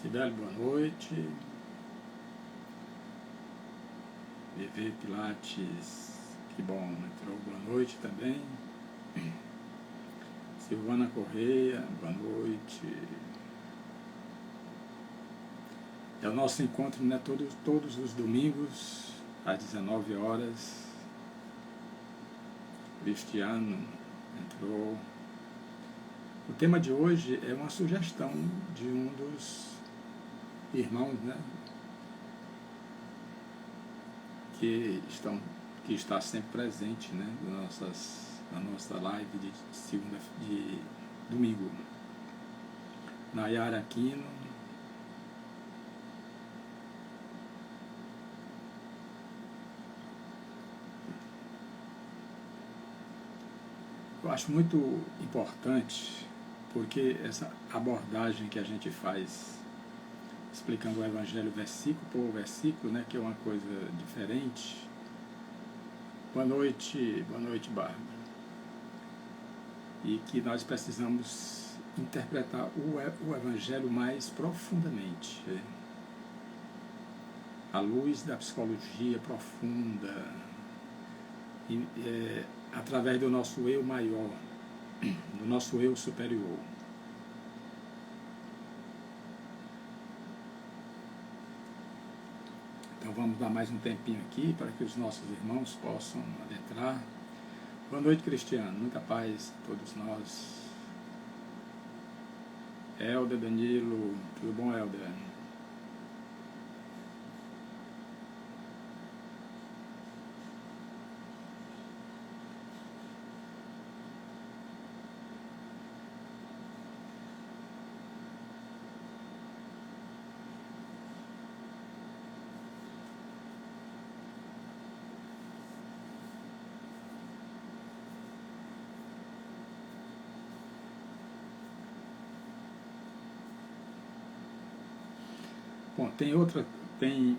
Sibeli, boa noite. Viver Pilates, que bom, entrou, boa noite também. Silvana Correia, boa noite. É o nosso encontro, né, todos os domingos, às 19 horas. Cristiano entrou. O tema de hoje é uma sugestão de um dos irmãos, né, que está sempre presente, né, na nossa live de domingo. Nayara Aquino. Eu acho muito importante, porque essa abordagem que a gente faz, explicando o Evangelho versículo por versículo, né, que é uma coisa diferente. Boa noite, Bárbara. E que nós precisamos interpretar o Evangelho mais profundamente, à luz da psicologia profunda, através do nosso eu maior, do nosso eu superior. Então vamos dar mais um tempinho aqui para que os nossos irmãos possam adentrar. Boa noite, Cristiano. Muita paz a todos nós. Helder, Danilo. Tudo bom, Helder? Bom, tem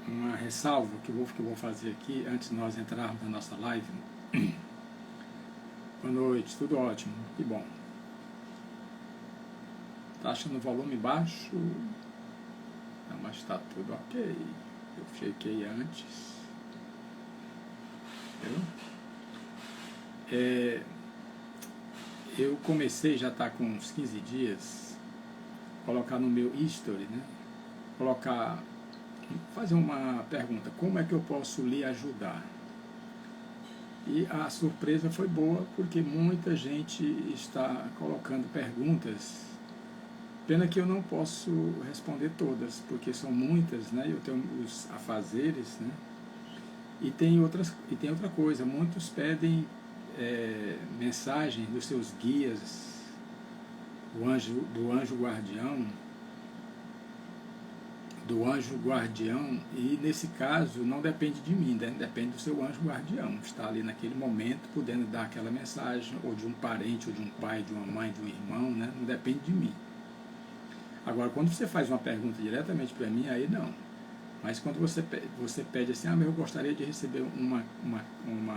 uma ressalva que eu vou fazer aqui antes de nós entrarmos na nossa live. Boa noite, tudo ótimo, que bom. Tá achando o volume baixo? Não, mas está tudo ok. Eu chequei antes. Eu comecei, já está com uns 15 dias, colocar no meu history, né? Fazer uma pergunta: como é que eu posso lhe ajudar? E a surpresa foi boa, porque muita gente está colocando perguntas. Pena que eu não posso responder todas, porque são muitas, né? Eu tenho os afazeres, né? E tem outra coisa, muitos pedem mensagens dos seus guias, do anjo guardião, e nesse caso não depende de mim, né? Depende do seu anjo guardião, está ali naquele momento podendo dar aquela mensagem, ou de um parente, ou de um pai, de uma mãe, de um irmão, né? Não depende de mim. Agora, quando você faz uma pergunta diretamente para mim, aí não. Mas quando você pede assim, eu gostaria de receber uma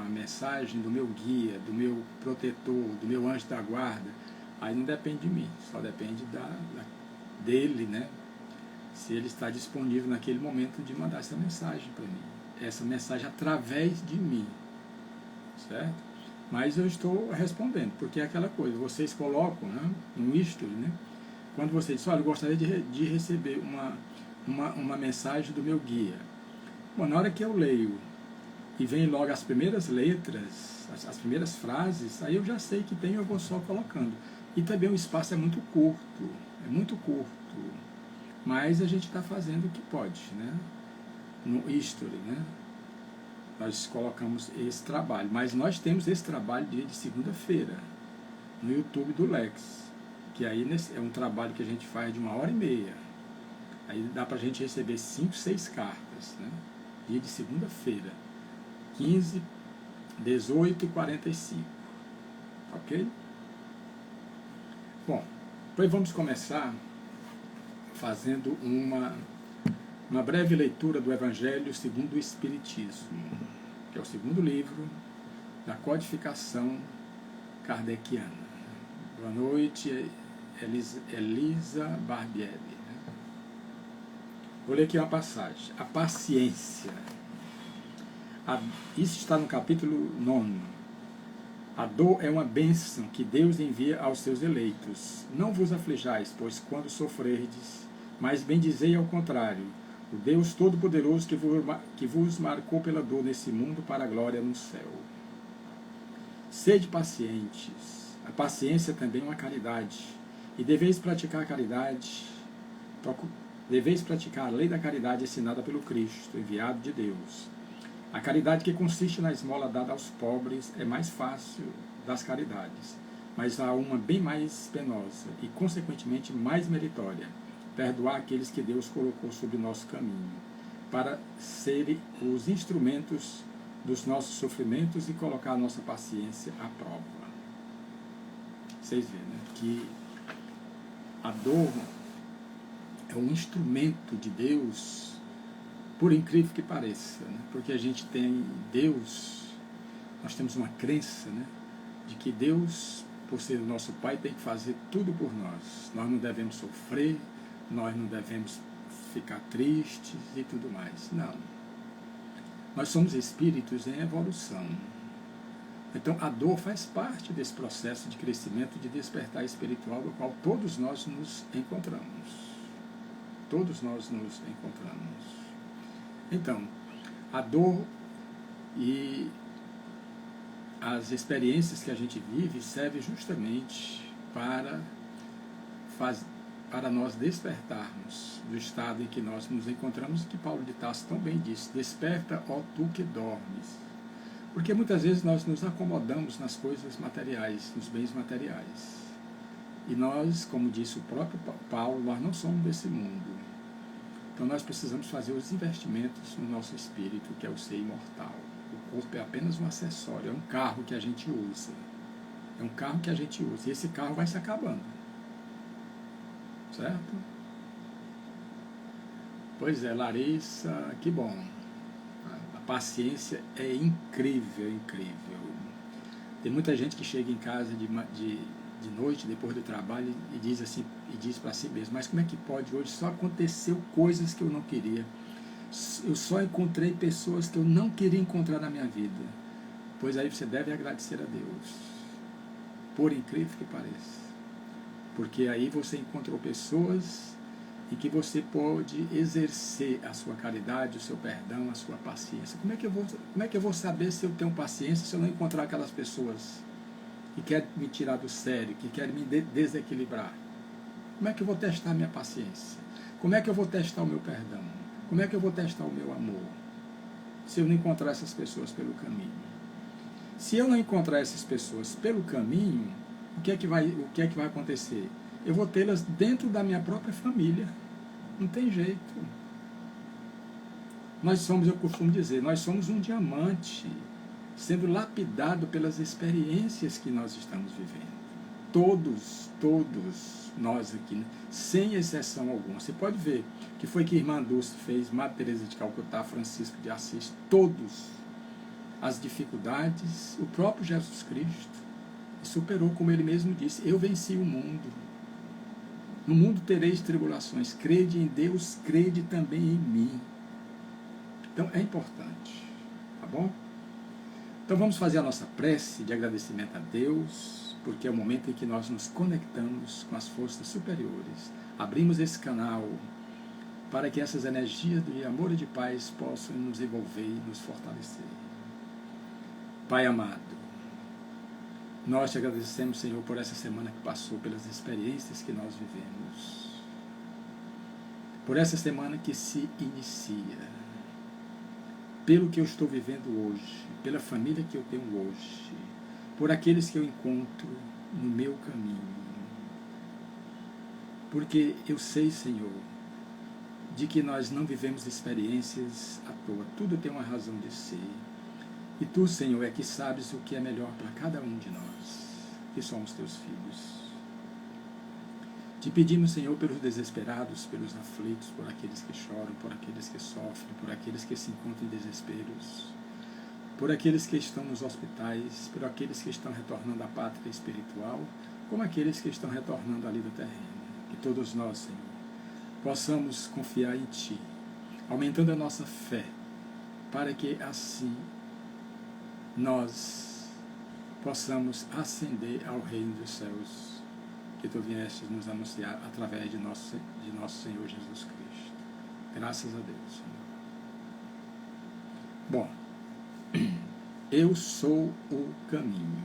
mensagem do meu guia, do meu protetor, do meu anjo da guarda, aí não depende de mim, só depende dele, né? Se ele está disponível naquele momento de mandar essa mensagem para mim, essa mensagem através de mim, certo? Mas eu estou respondendo, porque é aquela coisa, vocês colocam, né, no history, né? Quando você diz, olha, eu gostaria de receber uma mensagem do meu guia. Bom, na hora que eu leio e vem logo as primeiras letras, as primeiras frases, aí eu já sei que tem, eu vou só colocando. E também o espaço é muito curto, mas a gente está fazendo o que pode, né? No history, né? Nós colocamos esse trabalho, mas nós temos esse trabalho dia de segunda-feira, no YouTube do Lex, que aí é um trabalho que a gente faz de 1h30, aí dá para a gente receber 5, 6 cartas, né? Dia de segunda-feira, 15, 18 e 45, ok? Bom, depois vamos começar fazendo uma breve leitura do Evangelho segundo o Espiritismo, que é o segundo livro da codificação kardeciana. Boa noite, Elisa Barbieri. Vou ler aqui uma passagem. A paciência. Isso está no capítulo 9. A dor é uma bênção que Deus envia aos seus eleitos. Não vos aflijais, pois quando sofrerdes, mas bendizei ao contrário, o Deus Todo-Poderoso que vos marcou pela dor nesse mundo para a glória no céu. Sede pacientes. A paciência também é uma caridade. E deveis praticar a caridade, deveis praticar a lei da caridade ensinada pelo Cristo, enviado de Deus. A caridade que consiste na esmola dada aos pobres é mais fácil das caridades, mas há uma bem mais penosa e, consequentemente, mais meritória: perdoar aqueles que Deus colocou sobre o nosso caminho, para serem os instrumentos dos nossos sofrimentos e colocar a nossa paciência à prova. Vocês veem, né, que a dor é um instrumento de Deus, por incrível que pareça, né? Porque a gente tem Deus, nós temos uma crença, né, de que Deus, por ser o nosso Pai, tem que fazer tudo por nós. Nós não devemos sofrer, nós não devemos ficar tristes e tudo mais. Não. Nós somos espíritos em evolução. Então a dor faz parte desse processo de crescimento, de despertar espiritual, do qual todos nós nos encontramos. Todos nós nos encontramos. Então, a dor e as experiências que a gente vive servem justamente para nós despertarmos do estado em que nós nos encontramos, e que Paulo de Tarso tão bem disse: desperta, ó tu que dormes. Porque muitas vezes nós nos acomodamos nas coisas materiais, nos bens materiais. E nós, como disse o próprio Paulo, nós não somos desse mundo. Então nós precisamos fazer os investimentos no nosso espírito, que é o ser imortal. O corpo é apenas um acessório, é um carro que a gente usa. É um carro que a gente usa. E esse carro vai se acabando. Certo? Pois é, Larissa, que bom. A paciência é incrível, incrível. Tem muita gente que chega em casa de noite, depois do trabalho, e diz assim, e diz para si mesmo: mas como é que pode? Hoje só aconteceu coisas que eu não queria. Eu só encontrei pessoas que eu não queria encontrar na minha vida. Pois aí você deve agradecer a Deus, por incrível que pareça. Porque aí você encontrou pessoas em que você pode exercer a sua caridade, o seu perdão, a sua paciência. Como é que eu vou saber se eu tenho paciência se eu não encontrar aquelas pessoas que querem me tirar do sério, que querem me desequilibrar? Como é que eu vou testar a minha paciência? Como é que eu vou testar o meu perdão? Como é que eu vou testar o meu amor? Se eu não encontrar essas pessoas pelo caminho. Se eu não encontrar essas pessoas pelo caminho, o que é que vai acontecer? Eu vou tê-las dentro da minha própria família. Não tem jeito. Nós somos, eu costumo dizer, nós somos um diamante sendo lapidado pelas experiências que nós estamos vivendo. Todos nós aqui, sem exceção alguma. Você pode ver que foi que Irmã Dulce fez, Madre Teresa de Calcutá, Francisco de Assis, todos as dificuldades, o próprio Jesus Cristo superou, como ele mesmo disse: eu venci o mundo. No mundo tereis tribulações, crede em Deus, crede também em mim. Então é importante, tá bom? Então vamos fazer a nossa prece de agradecimento a Deus, porque é o momento em que nós nos conectamos com as forças superiores. Abrimos esse canal para que essas energias de amor e de paz possam nos envolver e nos fortalecer. Pai amado, nós te agradecemos, Senhor, por essa semana que passou, pelas experiências que nós vivemos, por essa semana que se inicia, pelo que eu estou vivendo hoje, pela família que eu tenho hoje, por aqueles que eu encontro no meu caminho. Porque eu sei, Senhor, de que nós não vivemos experiências à toa. Tudo tem uma razão de ser. E Tu, Senhor, é que sabes o que é melhor para cada um de nós, que somos Teus filhos. Te pedimos, Senhor, pelos desesperados, pelos aflitos, por aqueles que choram, por aqueles que sofrem, por aqueles que se encontram em desesperos, por aqueles que estão nos hospitais, por aqueles que estão retornando à pátria espiritual, como aqueles que estão retornando à vida terrena. Que todos nós, Senhor, possamos confiar em Ti, aumentando a nossa fé, para que assim nós possamos ascender ao reino dos céus, que tu viestes nos anunciar através de nosso Senhor Jesus Cristo. Graças a Deus, Senhor. Bom, eu sou o caminho.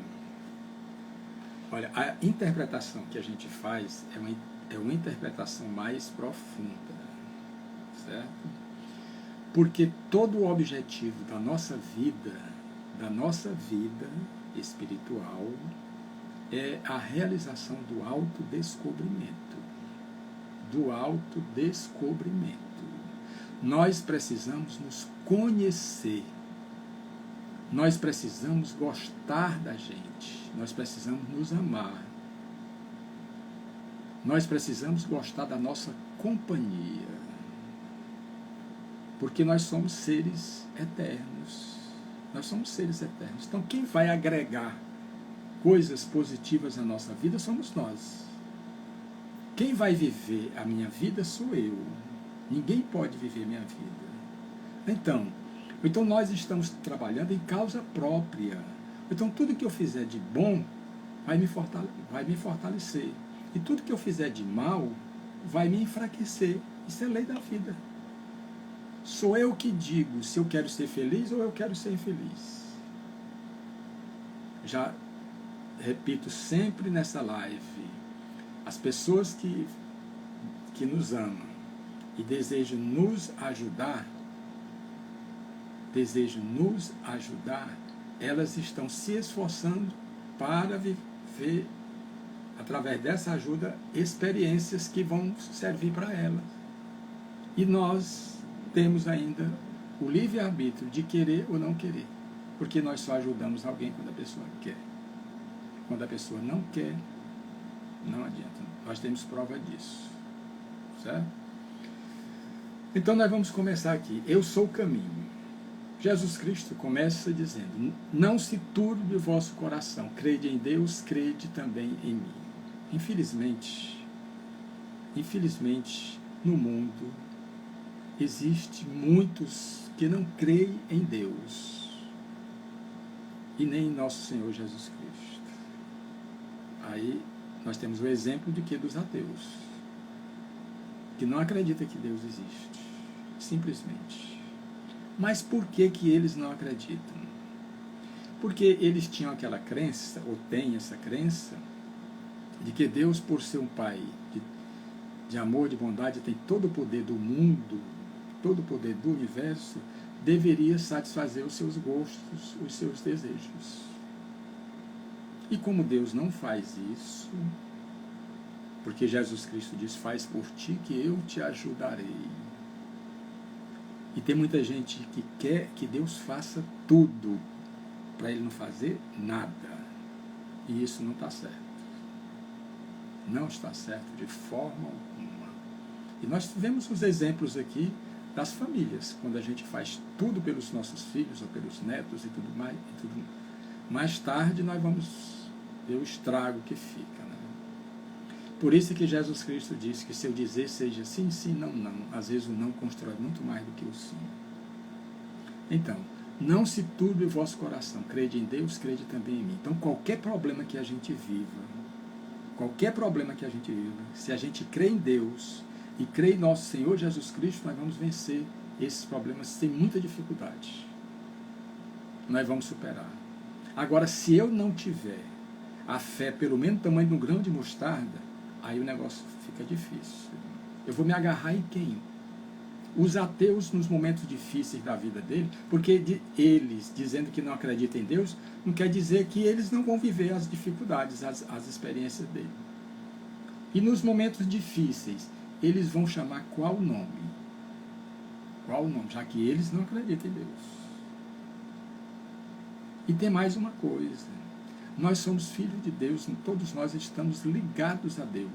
Olha, a interpretação que a gente faz é uma interpretação mais profunda, certo? Porque todo o objetivo da nossa vida espiritual, é a realização do autodescobrimento. Do autodescobrimento. Nós precisamos nos conhecer. Nós precisamos gostar da gente. Nós precisamos nos amar. Nós precisamos gostar da nossa companhia. Porque nós somos seres eternos. Nós somos seres eternos. Então, quem vai agregar coisas positivas na nossa vida somos nós. Quem vai viver a minha vida sou eu. Ninguém pode viver minha vida. Então nós estamos trabalhando em causa própria. Então, tudo que eu fizer de bom vai me fortalecer. E tudo que eu fizer de mal vai me enfraquecer. Isso é lei da vida. Sou eu que digo se eu quero ser feliz ou eu quero ser infeliz. Já repito sempre nessa live, as pessoas que nos amam e desejam nos ajudar, elas estão se esforçando para viver, através dessa ajuda, experiências que vão servir para elas. E nós temos ainda o livre-arbítrio de querer ou não querer, porque nós só ajudamos alguém quando a pessoa quer. Quando a pessoa não quer, não adianta. Nós temos prova disso, certo? Então nós vamos começar aqui. Eu sou o caminho. Jesus Cristo começa dizendo: não se turbe o vosso coração, crede em Deus, crede também em mim. Infelizmente, no mundo, existe muitos que não creem em Deus e nem em nosso Senhor Jesus Cristo. Aí nós temos o exemplo de que dos ateus, que não acreditam que Deus existe, simplesmente. Mas por que eles não acreditam? Porque eles tinham aquela crença, ou têm essa crença, de que Deus, por ser um Pai de amor, de bondade, tem todo o poder do mundo, todo o poder do universo, deveria satisfazer os seus gostos, os seus desejos. E como Deus não faz isso, porque Jesus Cristo diz: faz por ti que eu te ajudarei. E tem muita gente que quer que Deus faça tudo, para Ele não fazer nada. E isso não está certo. Não está certo de forma alguma. E nós tivemos os exemplos aqui das famílias, quando a gente faz tudo pelos nossos filhos ou pelos netos e tudo mais. Mais tarde nós vamos ver o estrago que fica. Né? Por isso que Jesus Cristo disse que se eu dizer seja sim, sim, não, não. Às vezes o não constrói muito mais do que o sim. Então, não se turbe o vosso coração. Crede em Deus, crede também em mim. Então, qualquer problema que a gente viva, se a gente crê em Deus e crê em nosso Senhor Jesus Cristo, nós vamos vencer esses problemas sem muita dificuldade. Nós vamos superar. Agora, se eu não tiver a fé pelo menos do tamanho de um grão de mostarda, aí o negócio fica difícil. Eu vou me agarrar em quem? Os ateus, nos momentos difíceis da vida dele, porque eles, dizendo que não acreditam em Deus, não quer dizer que eles não vão viver as dificuldades, as experiências dele. E nos momentos difíceis, eles vão chamar qual nome? Qual nome? Já que eles não acreditam em Deus. E tem mais uma coisa. Nós somos filhos de Deus, todos nós estamos ligados a Deus.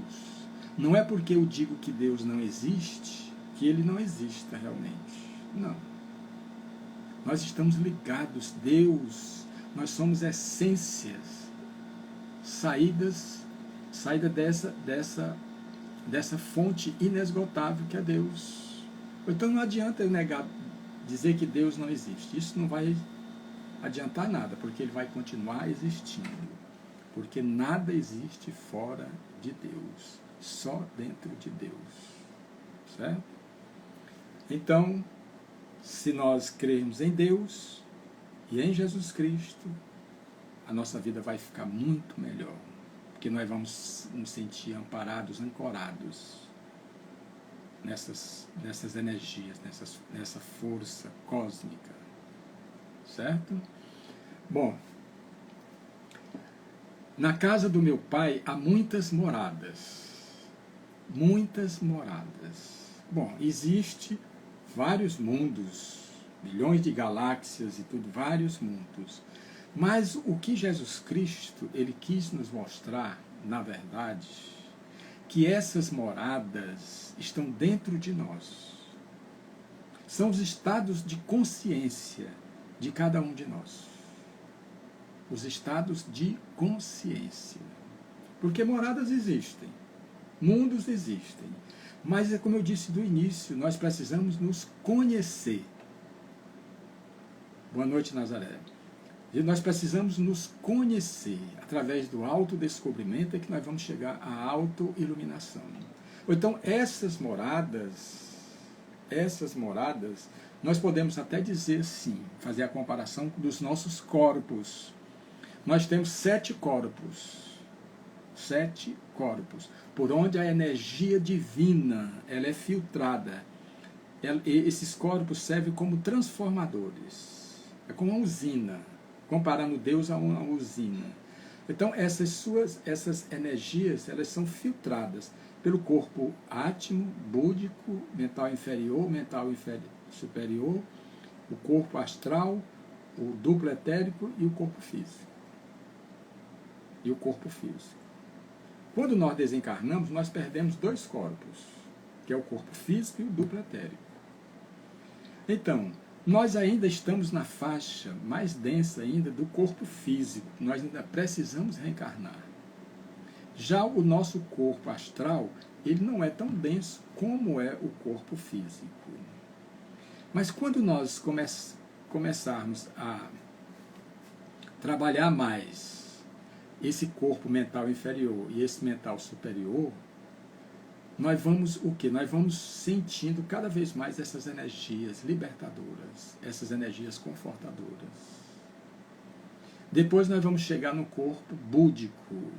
Não é porque eu digo que Deus não existe, que Ele não exista realmente. Não. Nós estamos ligados. Deus, nós somos essências, saída dessa fonte inesgotável que é Deus. Então não adianta eu negar, dizer que Deus não existe. Isso não vai adiantar nada, porque ele vai continuar existindo. Porque nada existe fora de Deus, só dentro de Deus. Certo? Então, se nós crermos em Deus e em Jesus Cristo, a nossa vida vai ficar muito melhor. Porque nós vamos nos sentir amparados, ancorados nessas energias, nessa força cósmica. Certo? Bom, na casa do meu pai há muitas moradas. Muitas moradas. Bom, existe vários mundos, milhões de galáxias e tudo, vários mundos. Mas o que Jesus Cristo, ele quis nos mostrar, na verdade, que essas moradas estão dentro de nós. São os estados de consciência de cada um de nós. Os estados de consciência. Porque moradas existem, mundos existem. Mas é como eu disse do início, nós precisamos nos conhecer. Boa noite, Nazaré. E nós precisamos nos conhecer. Através do autodescobrimento é que nós vamos chegar à autoiluminação. Então, essas moradas, nós podemos até dizer assim, fazer a comparação dos nossos corpos. Nós temos 7 corpos. 7 corpos. Por onde a energia divina ela é filtrada. Esses corpos servem como transformadores. É como uma usina. Comparando Deus a uma usina. Então, essas energias, elas são filtradas pelo corpo átmico, búdico, mental inferior, superior, o corpo astral, o duplo etérico e o corpo físico. Quando nós desencarnamos, nós perdemos 2 corpos, que é o corpo físico e o duplo etérico. Então, nós ainda estamos na faixa mais densa ainda do corpo físico. Nós ainda precisamos reencarnar. Já o nosso corpo astral, ele não é tão denso como é o corpo físico. Mas quando nós começarmos a trabalhar mais esse corpo mental inferior e esse mental superior, nós vamos o quê? Nós vamos sentindo cada vez mais essas energias libertadoras, essas energias confortadoras. Depois nós vamos chegar no corpo búdico,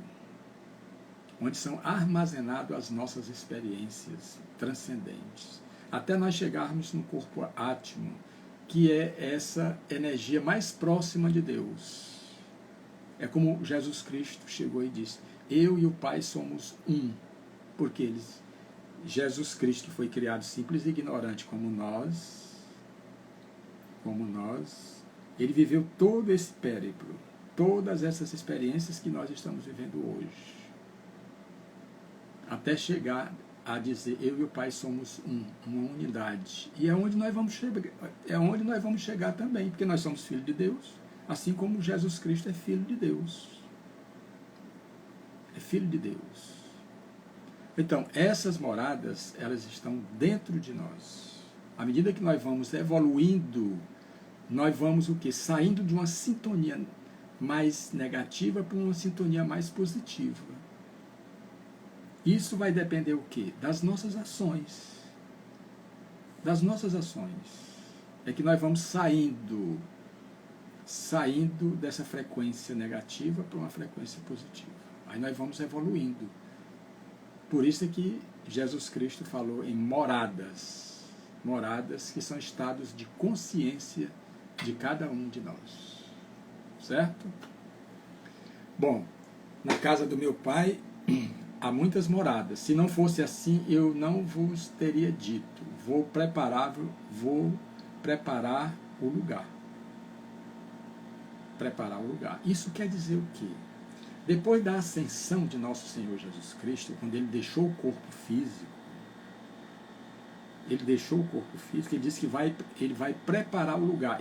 onde são armazenadas as nossas experiências transcendentes. Até nós chegarmos no corpo átmico, que é essa energia mais próxima de Deus. É como Jesus Cristo chegou e disse, eu e o Pai somos um, porque Jesus Cristo foi criado simples e ignorante como nós, ele viveu todo esse périplo, todas essas experiências que nós estamos vivendo hoje, até chegar a dizer, eu e o Pai somos uma unidade. E é onde nós vamos chegar também, porque nós somos filhos de Deus, assim como Jesus Cristo é filho de Deus. É filho de Deus. Então, essas moradas, elas estão dentro de nós. À medida que nós vamos evoluindo, nós vamos o quê? Saindo de uma sintonia mais negativa para uma sintonia mais positiva. Isso vai depender o quê? Das nossas ações. Das nossas ações. É que nós vamos saindo dessa frequência negativa para uma frequência positiva. Aí nós vamos evoluindo. Por isso é que Jesus Cristo falou em moradas. Moradas que são estados de consciência de cada um de nós. Certo? Bom, na casa do meu pai há muitas moradas. Se não fosse assim, eu não vos teria dito. Vou preparar o lugar. Preparar o lugar. Isso quer dizer o quê? Depois da ascensão de nosso Senhor Jesus Cristo, quando ele deixou o corpo físico, ele disse que ele vai preparar o lugar.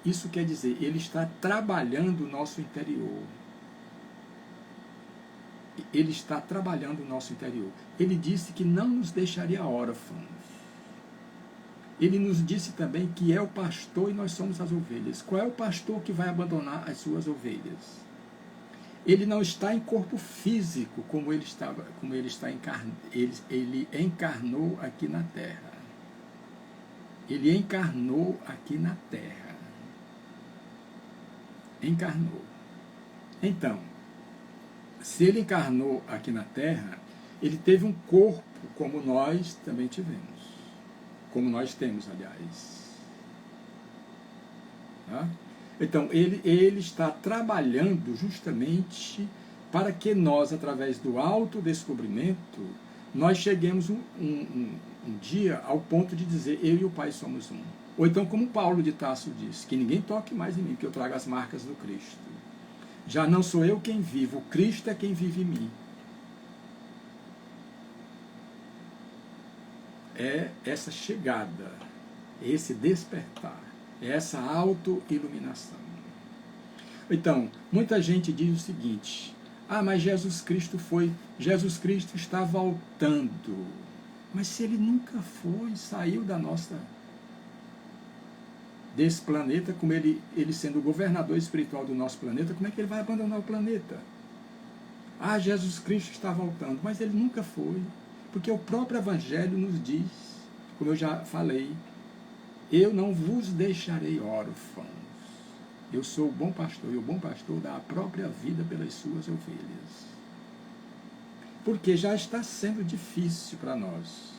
Isso quer dizer, ele está trabalhando o nosso interior. Ele está trabalhando o nosso interior. Ele disse que não nos deixaria órfãos. Ele nos disse também que é o pastor e nós somos as ovelhas. Qual é o pastor que vai abandonar as suas ovelhas? Ele não está em corpo físico como ele encarnou aqui na terra. Ele encarnou aqui na terra. Encarnou. Então, se ele encarnou aqui na terra, ele teve um corpo como nós também tivemos. Como nós temos, aliás. Tá? Então, ele está trabalhando justamente para que nós, através do autodescobrimento, nós cheguemos um dia ao ponto de dizer, eu e o Pai somos um. Ou então, como Paulo de Tarso diz, que ninguém toque mais em mim, que eu trago as marcas do Cristo. Já não sou eu quem vivo, o Cristo é quem vive em mim. É essa chegada, esse despertar, é essa auto-iluminação. Então, muita gente diz o seguinte, mas Jesus Cristo está voltando. Mas se ele nunca foi, saiu desse planeta, como ele sendo o governador espiritual do nosso planeta, como é que ele vai abandonar o planeta? Jesus Cristo está voltando, mas ele nunca foi. Porque o próprio Evangelho nos diz, como eu já falei, eu não vos deixarei órfãos. Eu sou o bom pastor, e o bom pastor dá a própria vida pelas suas ovelhas. Porque já está sendo difícil para nós,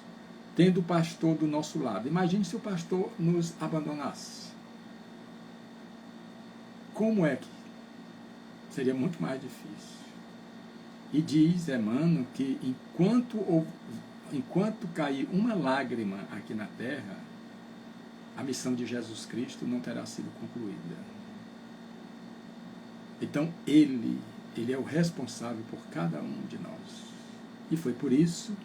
tendo o pastor do nosso lado. Imagine se o pastor nos abandonasse. Como é que seria muito mais difícil? E diz Emmanuel que enquanto cair uma lágrima aqui na terra, a missão de Jesus Cristo não terá sido concluída. Então, ele é o responsável por cada um de nós. E foi por isso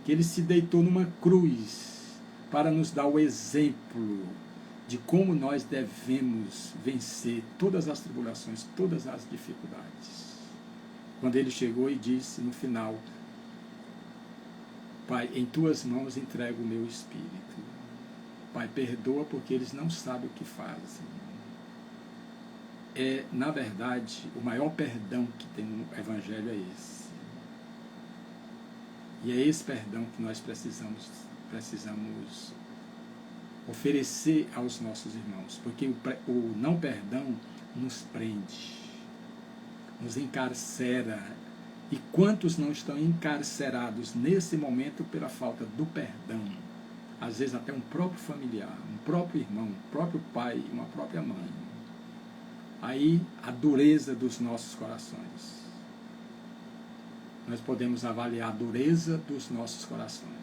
que ele se deitou numa cruz para nos dar o exemplo de como nós devemos vencer todas as tribulações, todas as dificuldades. Quando ele chegou e disse no final, Pai, em tuas mãos entrego o meu espírito. Pai, perdoa porque eles não sabem o que fazem. Na verdade, o maior perdão que tem no Evangelho é esse. E é esse perdão que nós precisamos oferecer aos nossos irmãos, porque o não perdão nos prende, nos encarcera. E quantos não estão encarcerados nesse momento pela falta do perdão? Às vezes até um próprio familiar, um próprio irmão, um próprio pai, uma própria mãe. Aí a dureza dos nossos corações. Nós podemos avaliar a dureza dos nossos corações.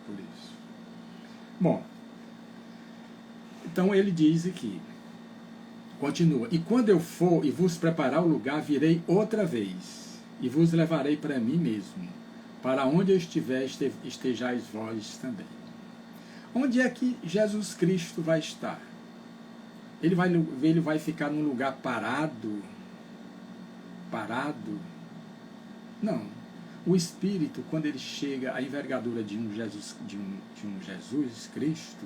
Por isso. Bom, então ele diz aqui, continua, e quando eu for e vos preparar o lugar, virei outra vez, e vos levarei para mim mesmo, para onde eu estiver, estejais vós também. Onde é que Jesus Cristo vai estar? Ele vai ficar num lugar parado? Não. O Espírito, quando ele chega à envergadura de um Jesus Cristo,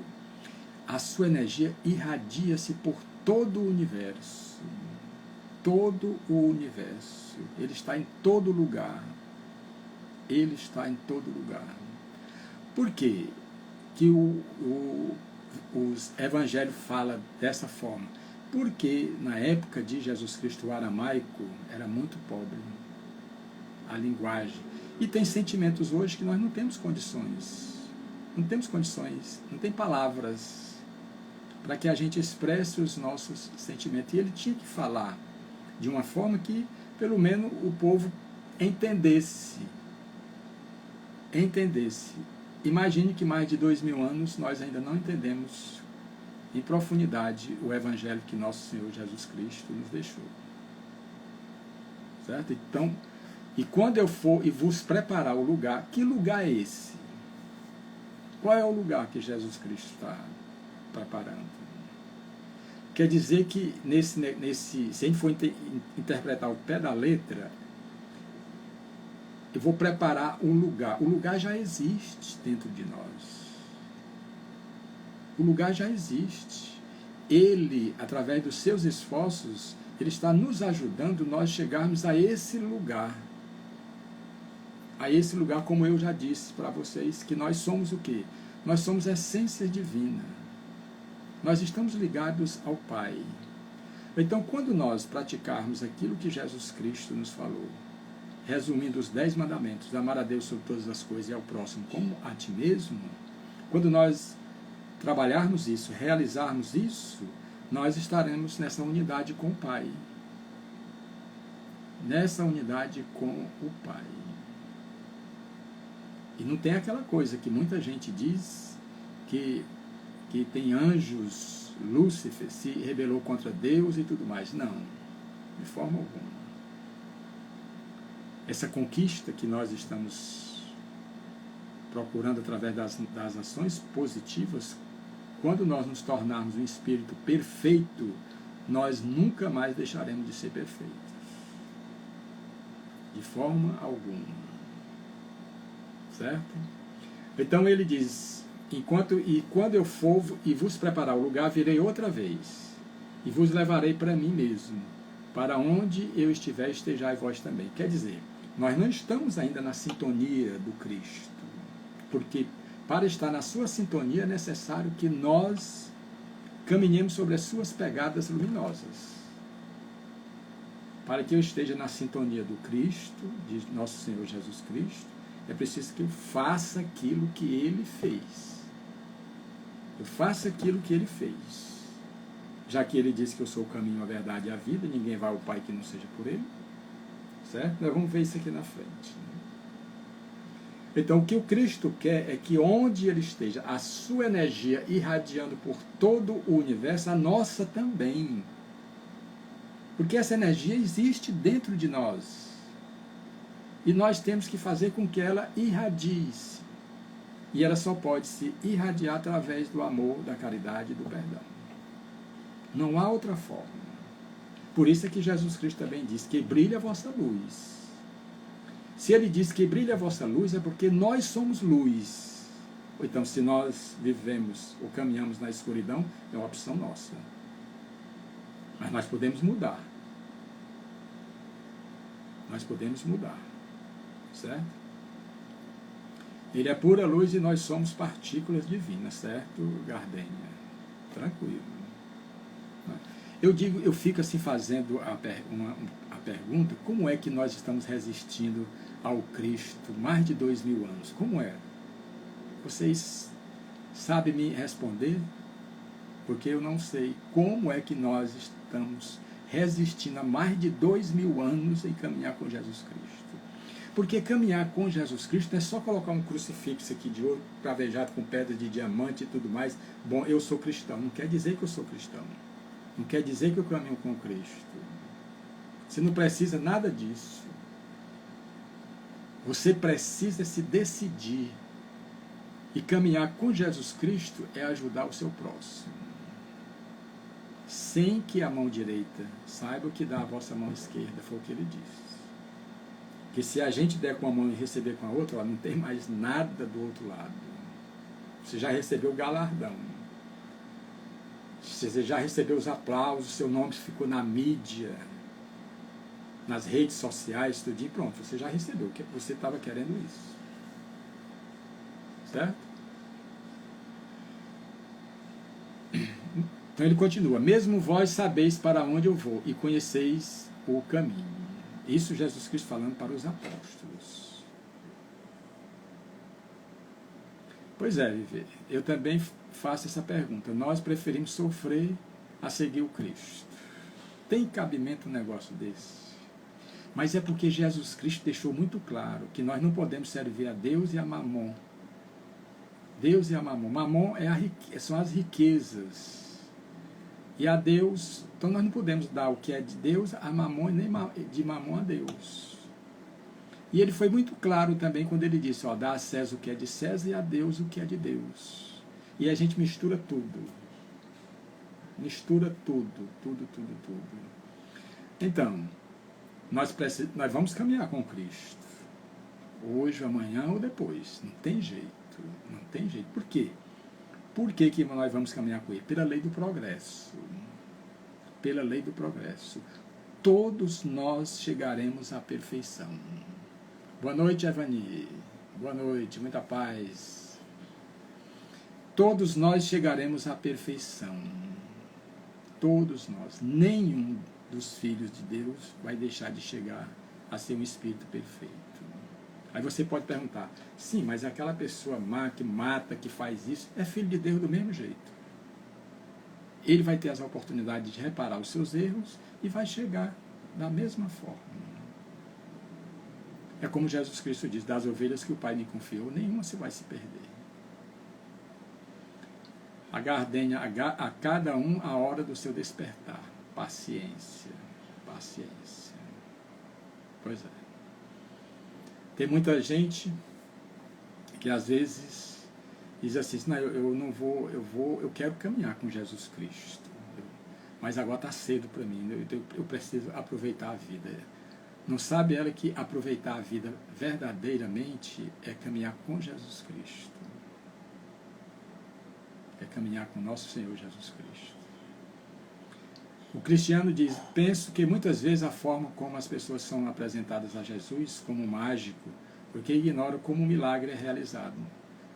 a sua energia irradia-se por todo o universo. Todo o universo. Ele está em todo lugar. Ele está em todo lugar. Por quê que os evangelhos falam dessa forma? Porque na época de Jesus Cristo o aramaico era muito pobre a linguagem. E tem sentimentos hoje que nós não temos condições. Não temos condições, não tem palavras para que a gente expresse os nossos sentimentos. E ele tinha que falar de uma forma que, pelo menos, o povo entendesse. Imagine que mais de 2000 anos nós ainda não entendemos em profundidade o Evangelho que nosso Senhor Jesus Cristo nos deixou. Certo? Então, e quando eu for e vos preparar o lugar, que lugar é esse? Qual é o lugar que Jesus Cristo está preparando? Quer dizer que, se a gente for interpretar o pé da letra, eu vou preparar um lugar. O lugar já existe dentro de nós. O lugar já existe. Ele, através dos seus esforços, ele está nos ajudando nós chegarmos a esse lugar. A esse lugar, como eu já disse para vocês, que nós somos o quê? Nós somos essência divina. Nós estamos ligados ao Pai. Então, quando nós praticarmos aquilo que Jesus Cristo nos falou, resumindo os 10 mandamentos, amar a Deus sobre todas as coisas e ao próximo como a ti mesmo, quando nós trabalharmos isso, realizarmos isso, nós estaremos nessa unidade com o Pai. Nessa unidade com o Pai. E não tem aquela coisa que muita gente diz que tem anjos, Lúcifer se rebelou contra Deus e tudo mais. Não, de forma alguma. Essa conquista que nós estamos procurando através das ações positivas, quando nós nos tornarmos um espírito perfeito, nós nunca mais deixaremos de ser perfeitos. De forma alguma. Certo? Então ele diz, quando eu for e vos preparar o lugar, virei outra vez, e vos levarei para mim mesmo, para onde eu estiver, estejai vós também. Quer dizer, nós não estamos ainda na sintonia do Cristo, porque para estar na sua sintonia é necessário que nós caminhemos sobre as suas pegadas luminosas. Para que eu esteja na sintonia do Cristo, de nosso Senhor Jesus Cristo, é preciso que eu faça aquilo que Ele fez. Eu faça aquilo que Ele fez. Já que Ele disse que eu sou o caminho, a verdade e a vida, ninguém vai ao Pai que não seja por Ele. Certo? Nós vamos ver isso aqui na frente. Então, o que o Cristo quer é que onde Ele esteja, a sua energia irradiando por todo o universo, a nossa também. Porque essa energia existe dentro de nós. E nós temos que fazer com que ela irradie-se. E ela só pode se irradiar através do amor, da caridade e do perdão. Não há outra forma. Por isso é que Jesus Cristo também diz que brilhe a vossa luz. Se Ele diz que brilhe a vossa luz, é porque nós somos luz. Ou então, se nós vivemos ou caminhamos na escuridão, é uma opção nossa. Mas nós podemos mudar. Nós podemos mudar. Certo? Ele é pura luz e nós somos partículas divinas, certo, Gardênia? Tranquilo. Eu fico assim fazendo a pergunta, como é que nós estamos resistindo ao Cristo mais de 2000 anos? Como é? Vocês sabem me responder? Porque eu não sei como é que nós estamos resistindo a mais de 2000 anos em caminhar com Jesus Cristo. Porque caminhar com Jesus Cristo não é só colocar um crucifixo aqui de ouro, cravejado com pedras de diamante e tudo mais. Bom, eu sou cristão. Não quer dizer que eu sou cristão. Não quer dizer que eu caminho com Cristo. Você não precisa nada disso. Você precisa se decidir. E caminhar com Jesus Cristo é ajudar o seu próximo. Sem que a mão direita saiba o que dá a vossa mão esquerda, foi o que ele disse. Que se a gente der com a mão e receber com a outra, não tem mais nada do outro lado. Você já recebeu o galardão. Você já recebeu os aplausos, seu nome ficou na mídia, nas redes sociais, tudo e pronto, você já recebeu, que você estava querendo isso. Certo? Então ele continua, mesmo vós sabeis para onde eu vou e conheceis o caminho. Isso Jesus Cristo falando para os apóstolos. Pois é, eu também faço essa pergunta. Nós preferimos sofrer a seguir o Cristo. Tem cabimento um negócio desse? Mas é porque Jesus Cristo deixou muito claro que nós não podemos servir a Deus e a Mamon. Deus e a Mamon. Mamon são as riquezas. E a Deus, então nós não podemos dar o que é de Deus a Mamon, nem de Mamon a Deus. E ele foi muito claro também quando ele disse, dá a César o que é de César e a Deus o que é de Deus. E a gente mistura tudo. Mistura tudo. Então, nós vamos caminhar com Cristo. Hoje, amanhã ou depois. Não tem jeito. Não tem jeito. Por quê? Por que que nós vamos caminhar com ele? Pela lei do progresso. Pela lei do progresso. Todos nós chegaremos à perfeição. Boa noite, Evani. Boa noite, muita paz. Todos nós chegaremos à perfeição. Todos nós. Nenhum dos filhos de Deus vai deixar de chegar a ser um espírito perfeito. Aí você pode perguntar, sim, mas aquela pessoa má, que mata, que faz isso, é filho de Deus do mesmo jeito. Ele vai ter as oportunidades de reparar os seus erros e vai chegar da mesma forma. É como Jesus Cristo diz, das ovelhas que o Pai me confiou, nenhuma se vai se perder. A gardenha, a cada um a hora do seu despertar. Paciência, paciência. Pois é. Tem muita gente que às vezes diz assim, não, eu quero caminhar com Jesus Cristo, mas agora está cedo para mim, eu preciso aproveitar a vida. Não sabe ela que aproveitar a vida verdadeiramente é caminhar com Jesus Cristo. É caminhar com nosso Senhor Jesus Cristo. O cristiano diz, penso que muitas vezes a forma como as pessoas são apresentadas a Jesus como mágico, porque ignoram como um milagre é realizado.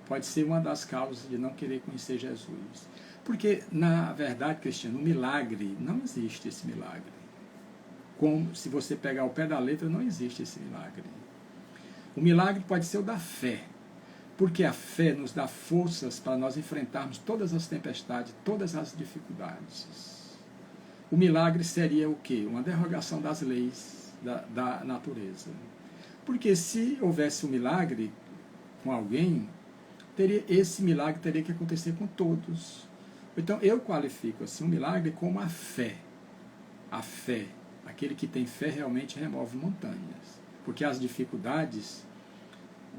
Pode ser uma das causas de não querer conhecer Jesus. Porque, na verdade, cristiano, o milagre, não existe esse milagre. Como se você pegar o pé da letra, não existe esse milagre. O milagre pode ser o da fé, porque a fé nos dá forças para nós enfrentarmos todas as tempestades, todas as dificuldades. O milagre seria o quê? Uma derrogação das leis da natureza. Porque se houvesse um milagre com alguém, esse milagre teria que acontecer com todos. Então eu qualifico assim, um milagre como a fé. A fé. Aquele que tem fé realmente remove montanhas. Porque as dificuldades,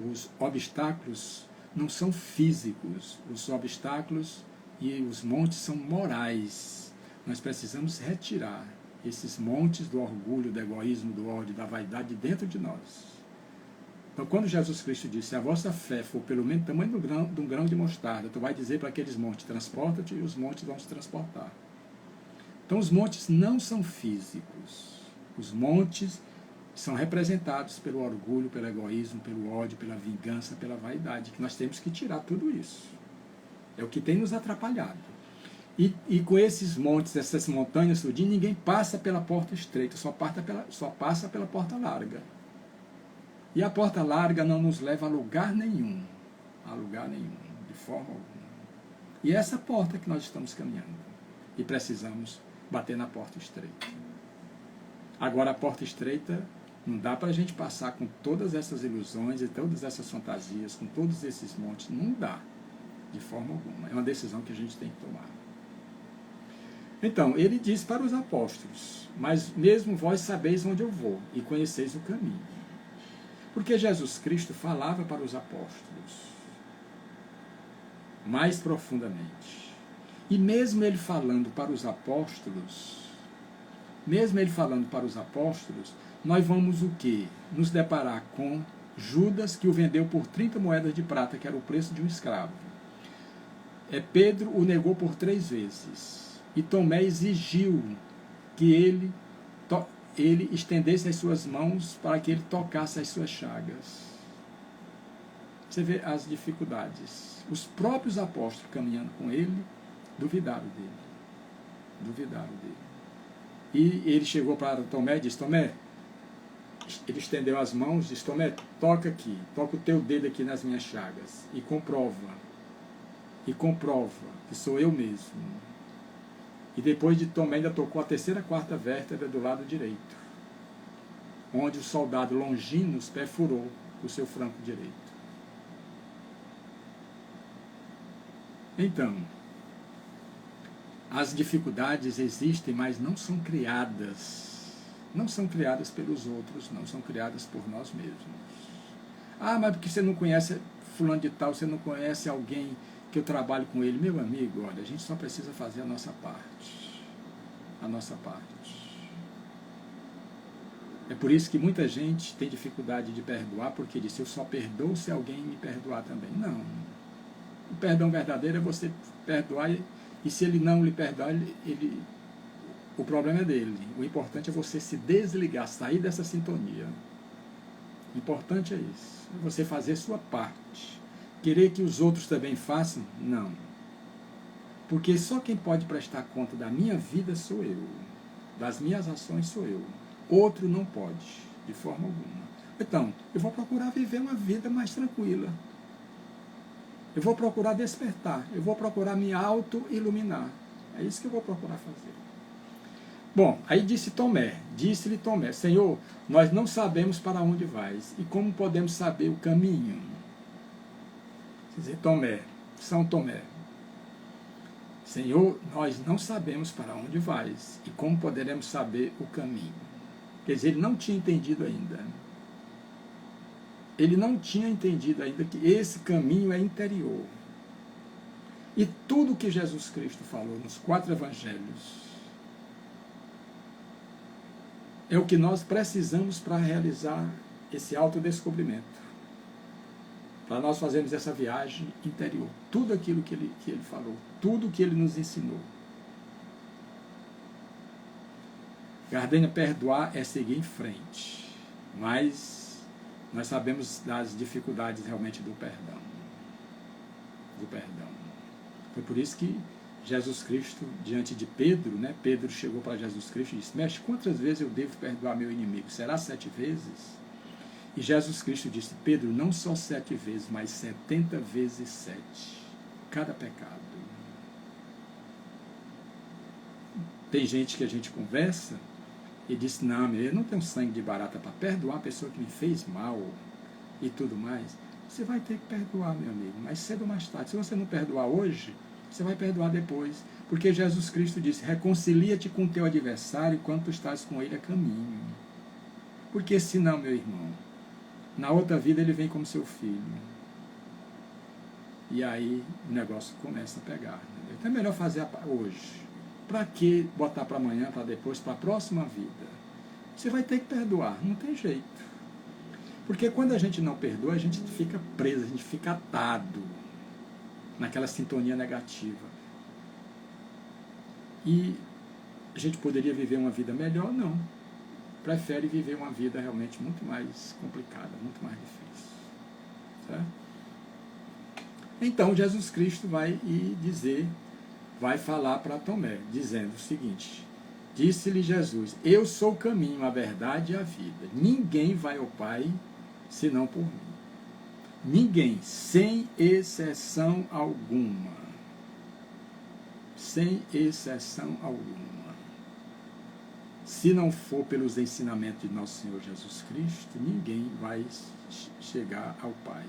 os obstáculos não são físicos. Os obstáculos e os montes são morais. Nós precisamos retirar esses montes do orgulho, do egoísmo, do ódio, da vaidade dentro de nós. Então, quando Jesus Cristo disse, se a vossa fé for pelo menos tamanho de um grão de mostarda, tu vai dizer para aqueles montes, transporta-te, e os montes vão se transportar. Então, os montes não são físicos. Os montes são representados pelo orgulho, pelo egoísmo, pelo ódio, pela vingança, pela vaidade, que nós temos que tirar tudo isso. É o que tem nos atrapalhado. E com esses montes, essas montanhas, ninguém passa pela porta estreita, só passa pela porta larga. E a porta larga não nos leva a lugar nenhum, de forma alguma. E é essa porta que nós estamos caminhando. E precisamos bater na porta estreita. Agora, a porta estreita, não dá para a gente passar com todas essas ilusões e todas essas fantasias, com todos esses montes. Não dá, de forma alguma. É uma decisão que a gente tem que tomar. Então, ele diz para os apóstolos, mas mesmo vós sabeis onde eu vou e conheceis o caminho. Porque Jesus Cristo falava para os apóstolos mais profundamente. E mesmo ele falando para os apóstolos, nós vamos o quê? Nos deparar com Judas, que o vendeu por 30 moedas de prata, que era o preço de um escravo. Pedro o negou por 3 vezes. E Tomé exigiu que ele estendesse as suas mãos para que ele tocasse as suas chagas. Você vê as dificuldades. Os próprios apóstolos caminhando com ele, duvidaram dele. E ele chegou para Tomé e disse, Tomé, ele estendeu as mãos e disse, Tomé, toca aqui, toca o teu dedo aqui nas minhas chagas e comprova que sou eu mesmo. E depois de Tomé ainda tocou a 3ª, 4ª vértebra do lado direito, onde o soldado Longinos perfurou o seu flanco direito. Então, as dificuldades existem, mas não são criadas. Não são criadas pelos outros, não são criadas por nós mesmos. Ah, mas porque você não conhece fulano de tal, você não conhece alguém que eu trabalho com ele. Meu amigo, olha, a gente só precisa fazer a nossa parte. A nossa parte. É por isso que muita gente tem dificuldade de perdoar, porque diz, eu só perdoo se alguém me perdoar também. Não. O perdão verdadeiro é você perdoar, e se ele não lhe perdoar, o problema é dele. O importante é você se desligar, sair dessa sintonia. O importante é isso. É você fazer sua parte. Querer que os outros também façam? Não. Porque só quem pode prestar conta da minha vida sou eu. Das minhas ações sou eu. Outro não pode, de forma alguma. Então, eu vou procurar viver uma vida mais tranquila. Eu vou procurar despertar. Eu vou procurar me auto-iluminar. É isso que eu vou procurar fazer. Bom, aí disse-lhe Tomé, Senhor, nós não sabemos para onde vais, e como podemos saber o caminho? Quer dizer, São Tomé, Senhor, nós não sabemos para onde vais, e como poderemos saber o caminho? Quer dizer, ele não tinha entendido ainda. Ele não tinha entendido ainda que esse caminho é interior. E tudo que Jesus Cristo falou nos 4 evangelhos é o que nós precisamos para realizar esse autodescobrimento. Para nós fazermos essa viagem interior. Tudo aquilo que ele falou, tudo que ele nos ensinou. Gardênia, perdoar é seguir em frente. Mas nós sabemos das dificuldades realmente do perdão. Foi por isso que Jesus Cristo, diante de Pedro, Pedro chegou para Jesus Cristo e disse, Mestre, quantas vezes eu devo perdoar meu inimigo? Será 7 vezes? E Jesus Cristo disse, Pedro, não só 7 vezes, mas 70 vezes 7. Cada pecado. Tem gente que a gente conversa e diz, não, eu não tenho sangue de barata para perdoar a pessoa que me fez mal e tudo mais. Você vai ter que perdoar, meu amigo, mais cedo ou mais tarde. Se você não perdoar hoje, você vai perdoar depois. Porque Jesus Cristo disse, reconcilia-te com o teu adversário enquanto tu estás com ele a caminho. Porque senão, meu irmão, na outra vida ele vem como seu filho. E aí o negócio começa a pegar. Entendeu? Então é melhor fazer hoje. Para que botar para amanhã, para depois, para a próxima vida? Você vai ter que perdoar, não tem jeito. Porque quando a gente não perdoa, a gente fica preso, a gente fica atado naquela sintonia negativa. E a gente poderia viver uma vida melhor? Não. Prefere viver uma vida realmente muito mais complicada, muito mais difícil. Certo? Então Jesus Cristo vai falar para Tomé, dizendo o seguinte, disse-lhe Jesus, eu sou o caminho, a verdade e a vida. Ninguém vai ao Pai senão por mim. Ninguém, sem exceção alguma. Sem exceção alguma. Se não for pelos ensinamentos de nosso Senhor Jesus Cristo, ninguém vai chegar ao Pai.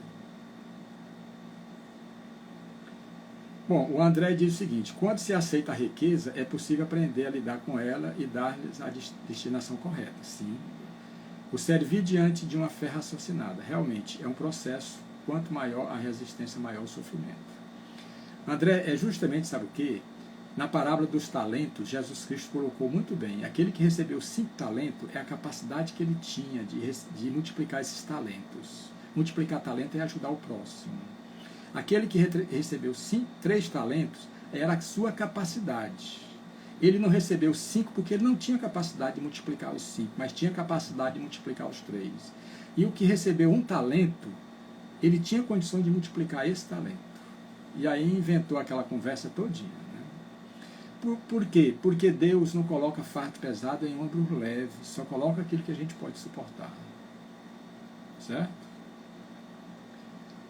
Bom, o André diz o seguinte, quando se aceita a riqueza, é possível aprender a lidar com ela e dar-lhes a destinação correta. Sim. O servir diante de uma fé raciocinada, realmente, é um processo, quanto maior a resistência, maior o sofrimento. André, é justamente, sabe o quê? Na parábola dos talentos, Jesus Cristo colocou muito bem, aquele que recebeu 5 talentos é a capacidade que ele tinha de multiplicar esses talentos. Multiplicar talento é ajudar o próximo. Aquele que recebeu 3 talentos era a sua capacidade. Ele não recebeu 5 porque ele não tinha capacidade de multiplicar os 5, mas tinha capacidade de multiplicar os 3. E o que recebeu 1 talento, ele tinha condições de multiplicar esse talento. E aí inventou aquela conversa todinha. Né? Por quê? Porque Deus não coloca fardo pesado em ombros leves, só coloca aquilo que a gente pode suportar. Certo?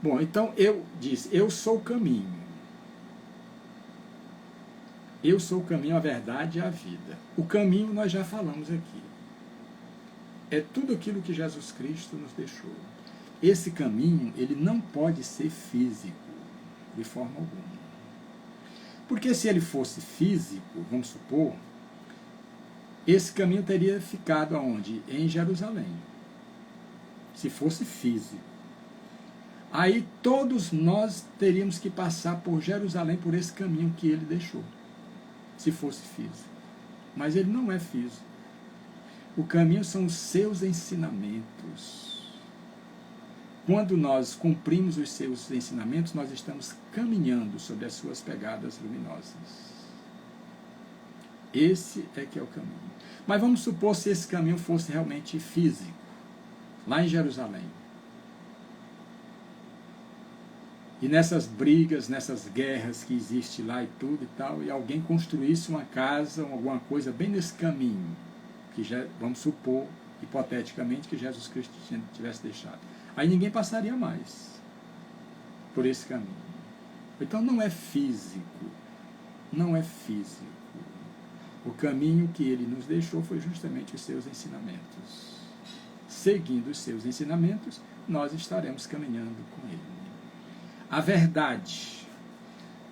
Bom, então eu disse, eu sou o caminho. Eu sou o caminho, a verdade e a vida. O caminho nós já falamos aqui. É tudo aquilo que Jesus Cristo nos deixou. Esse caminho, ele não pode ser físico, de forma alguma. Porque se ele fosse físico, vamos supor, esse caminho teria ficado aonde? Em Jerusalém. Se fosse físico. Aí todos nós teríamos que passar por Jerusalém, por esse caminho que ele deixou. Se fosse físico. Mas ele não é físico. O caminho são os seus ensinamentos. quando nós cumprimos os seus ensinamentos, nós estamos caminhando sobre as suas pegadas luminosas. Esse é que é o caminho. Mas vamos supor se esse caminho fosse realmente físico, lá em Jerusalém. E nessas brigas, nessas guerras que existem lá e tudo e tal, e alguém construísse uma casa, alguma coisa bem nesse caminho, que já, vamos supor, hipoteticamente, que Jesus Cristo tivesse deixado. Aí ninguém passaria mais por esse caminho. Então não é físico, não é físico. O caminho que ele nos deixou foi justamente os seus ensinamentos. Seguindo os seus ensinamentos, nós estaremos caminhando com ele. A verdade.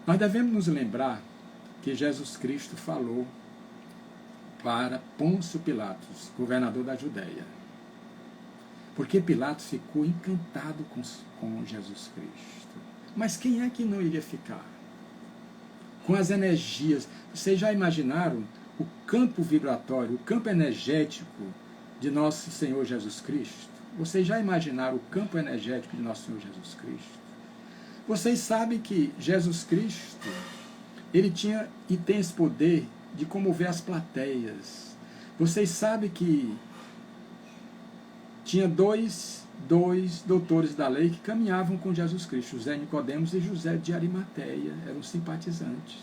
Nós devemos nos lembrar que Jesus Cristo falou para Pôncio Pilatos, governador da Judéia. Porque Pilatos ficou encantado com Jesus Cristo. Mas quem é que não iria ficar? Com as energias. Vocês já imaginaram o campo vibratório, o campo energético de nosso Senhor Jesus Cristo? Vocês já imaginaram o campo energético de nosso Senhor Jesus Cristo? Vocês sabem que Jesus Cristo, ele tinha e tem esse poder de comover as plateias. Vocês sabem que tinha dois doutores da lei que caminhavam com Jesus Cristo, José Nicodemos e José de Arimateia, eram simpatizantes.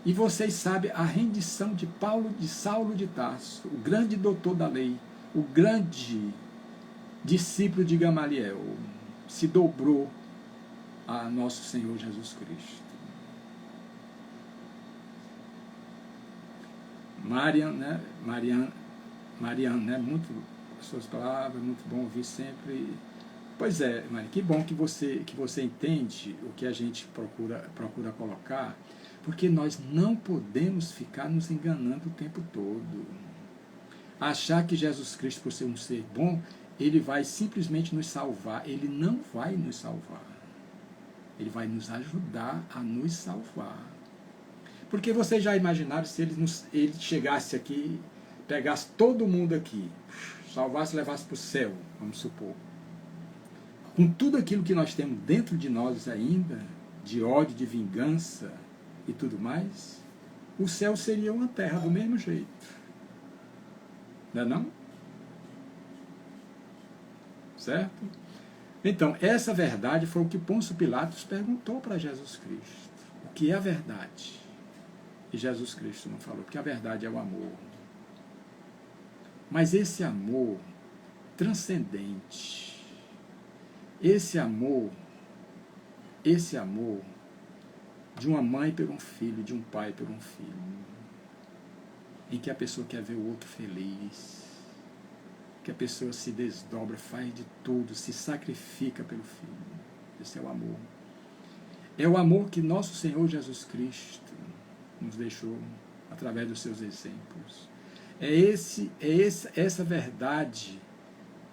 E vocês sabem a rendição de Saulo de Tarso, o grande doutor da lei, o grande discípulo de Gamaliel, se dobrou a nosso Senhor Jesus Cristo. Mariana, né? Muito suas palavras, muito bom ouvir sempre. Pois é, Maria, que bom que você entende o que a gente procura colocar, porque nós não podemos ficar nos enganando o tempo todo. Achar que Jesus Cristo, por ser um ser bom, ele vai simplesmente nos salvar. Ele não vai nos salvar. Ele vai nos ajudar a nos salvar. Porque vocês já imaginaram se ele chegasse aqui, pegasse todo mundo aqui, salvasse e levasse para o céu, vamos supor. Com tudo aquilo que nós temos dentro de nós ainda, de ódio, de vingança e tudo mais, o céu seria uma terra do mesmo jeito. Não é não? Certo? Então, essa verdade foi o que Pôncio Pilatos perguntou para Jesus Cristo. O que é a verdade? E Jesus Cristo não falou, porque a verdade é o amor. Mas esse amor transcendente, esse amor de uma mãe por um filho, de um pai por um filho, em que a pessoa quer ver o outro feliz, que a pessoa se desdobra, faz de tudo, se sacrifica pelo filho. Esse é o amor. É o amor que nosso Senhor Jesus Cristo nos deixou através dos seus exemplos. Essa verdade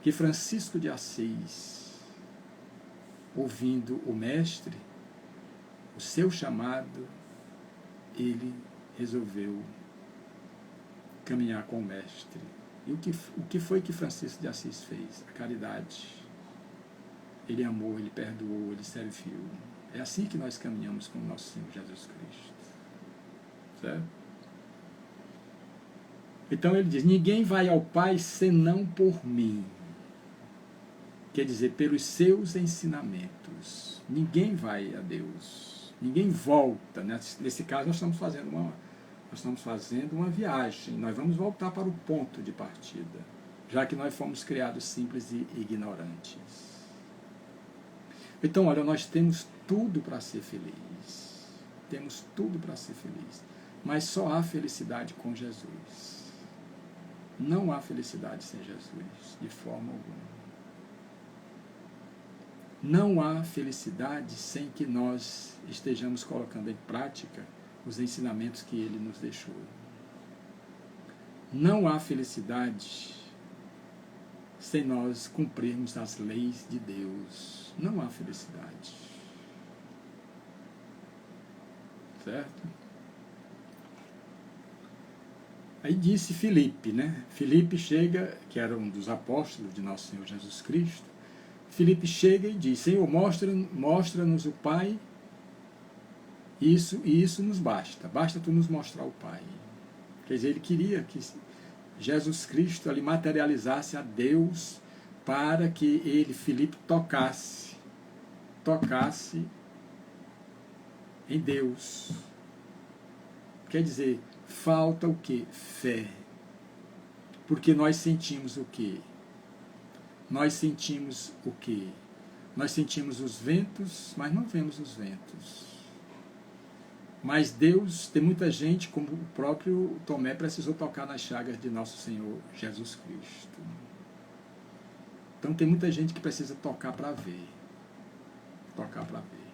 que Francisco de Assis, ouvindo o Mestre, o seu chamado, ele resolveu caminhar com o Mestre. E o que foi que Francisco de Assis fez? A caridade. Ele amou, ele perdoou, ele serviu. É assim que nós caminhamos com o nosso Senhor Jesus Cristo. Certo? Então ele diz, ninguém vai ao Pai senão por mim. Quer dizer, pelos seus ensinamentos. Ninguém vai a Deus. Ninguém volta. Nesse caso, nós estamos fazendo uma viagem. Nós vamos voltar para o ponto de partida, já que nós fomos criados simples e ignorantes. Então, olha, nós temos tudo para ser feliz. Temos tudo para ser feliz. Mas só há felicidade com Jesus. Não há felicidade sem Jesus, de forma alguma. Não há felicidade sem que nós estejamos colocando em prática os ensinamentos que ele nos deixou. Não há felicidade sem nós cumprirmos as leis de Deus. Não há felicidade. Certo? Aí disse Filipe, né? Filipe chega, que era um dos apóstolos de nosso Senhor Jesus Cristo. Filipe chega e diz: Senhor, mostra-nos o Pai, e isso nos basta. Basta tu nos mostrar o Pai. Quer dizer, ele queria que Jesus Cristo ali materializasse a Deus para que ele, Filipe, tocasse em Deus. Quer dizer, falta o quê? Fé. Porque nós sentimos o quê? Nós sentimos o quê? Nós sentimos os ventos, mas não vemos os ventos. Mas Deus, tem muita gente, como o próprio Tomé, precisou tocar nas chagas de nosso Senhor Jesus Cristo. Então tem muita gente que precisa tocar para ver. Tocar para ver.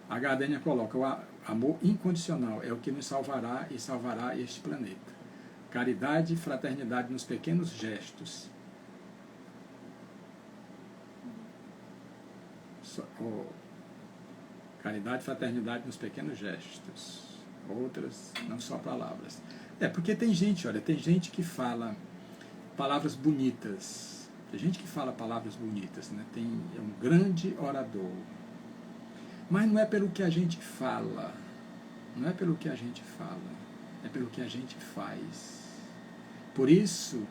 A Gardênia coloca: o amor incondicional é o que nos salvará e salvará este planeta. Caridade e fraternidade nos pequenos gestos. Caridade e fraternidade nos pequenos gestos. Outras, não só palavras. Porque tem gente, olha, tem gente que fala palavras bonitas. Tem gente que fala palavras bonitas, né? É um grande orador. Mas não é pelo que a gente fala. Não é pelo que a gente fala. É pelo que a gente faz. Por isso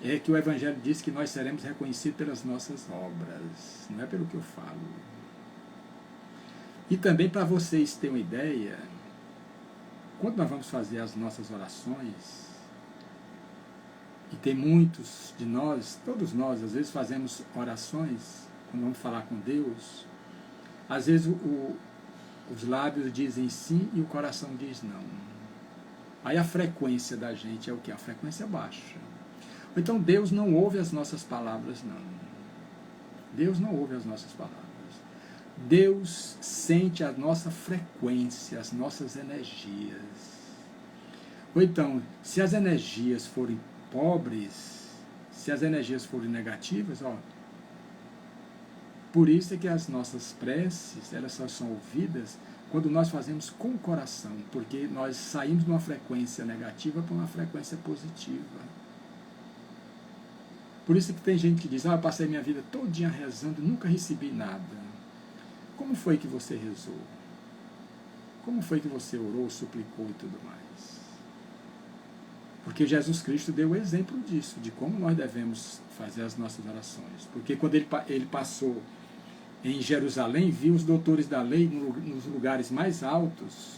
é que o Evangelho diz que nós seremos reconhecidos pelas nossas obras. Não é pelo que eu falo. E também, para vocês terem uma ideia, quando nós vamos fazer as nossas orações, e tem muitos de nós, todos nós, às vezes fazemos orações, quando vamos falar com Deus, às vezes os lábios dizem sim e o coração diz não. Aí a frequência da gente é o quê? A frequência baixa. Então Deus não ouve as nossas palavras, não. Deus não ouve as nossas palavras. Deus sente a nossa frequência, as nossas energias. Ou então, se as energias forem pobres, se as energias forem negativas, por isso é que as nossas preces, elas só são ouvidas quando nós fazemos com o coração, porque nós saímos de uma frequência negativa para uma frequência positiva. Por isso que tem gente que diz: eu passei minha vida todinha rezando e nunca recebi nada. Como foi que você rezou? Como foi que você orou, suplicou e tudo mais? Porque Jesus Cristo deu o exemplo disso, de como nós devemos fazer as nossas orações. Porque quando ele passou em Jerusalém, viu os doutores da lei nos lugares mais altos,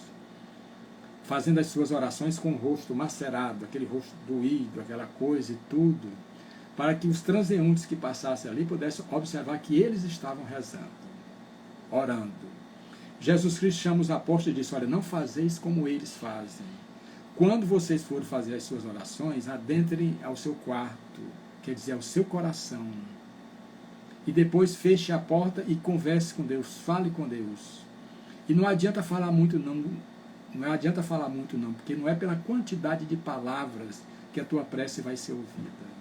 fazendo as suas orações com o rosto macerado, aquele rosto doído, aquela coisa e tudo, para que os transeuntes que passassem ali pudessem observar que eles estavam rezando, orando. Jesus Cristo chama os apóstolos e diz: olha, não fazeis como eles fazem. Quando vocês forem fazer as suas orações, adentrem ao seu quarto, quer dizer, ao seu coração. E depois feche a porta e converse com Deus, fale com Deus. E não adianta falar muito não, porque não é pela quantidade de palavras que a tua prece vai ser ouvida.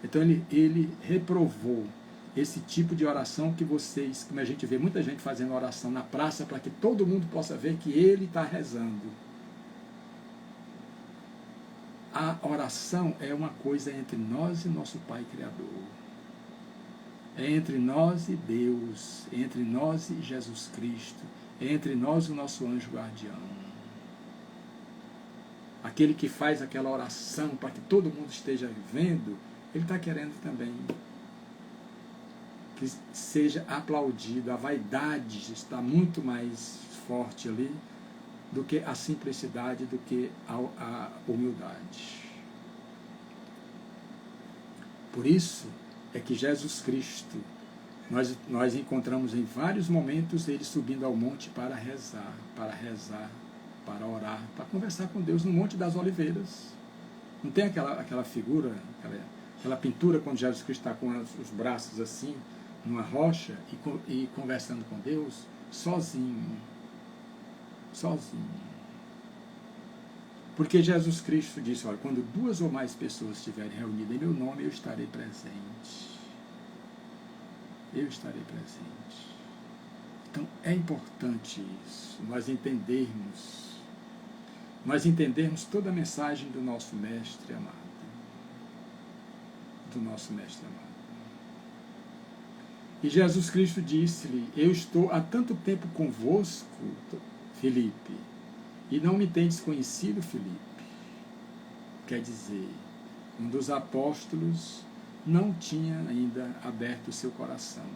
Então ele reprovou esse tipo de oração que vocês, como a gente vê muita gente fazendo oração na praça para que todo mundo possa ver que ele está rezando. A oração é uma coisa entre nós e nosso Pai Criador. É entre nós e Deus, é entre nós e Jesus Cristo, é entre nós e o nosso anjo guardião. Aquele que faz aquela oração para que todo mundo esteja vendo, ele está querendo também que seja aplaudido. A vaidade está muito mais forte ali do que a simplicidade, do que a humildade. Por isso é que Jesus Cristo, nós encontramos em vários momentos ele subindo ao monte para rezar, para orar, para conversar com Deus no Monte das Oliveiras. Não tem aquela figura, aquela pintura quando Jesus Cristo está com os braços assim, numa rocha e conversando com Deus, sozinho. Porque Jesus Cristo disse: olha, quando 2 ou mais pessoas estiverem reunidas em meu nome, eu estarei presente. Eu estarei presente. Então é importante isso, nós entendermos nós entendermos toda a mensagem do nosso Mestre amado. Do nosso Mestre amado. E Jesus Cristo disse-lhe: eu estou há tanto tempo convosco, Filipe, e não me tendes conhecido, Filipe. Quer dizer, um dos apóstolos não tinha ainda aberto o seu coração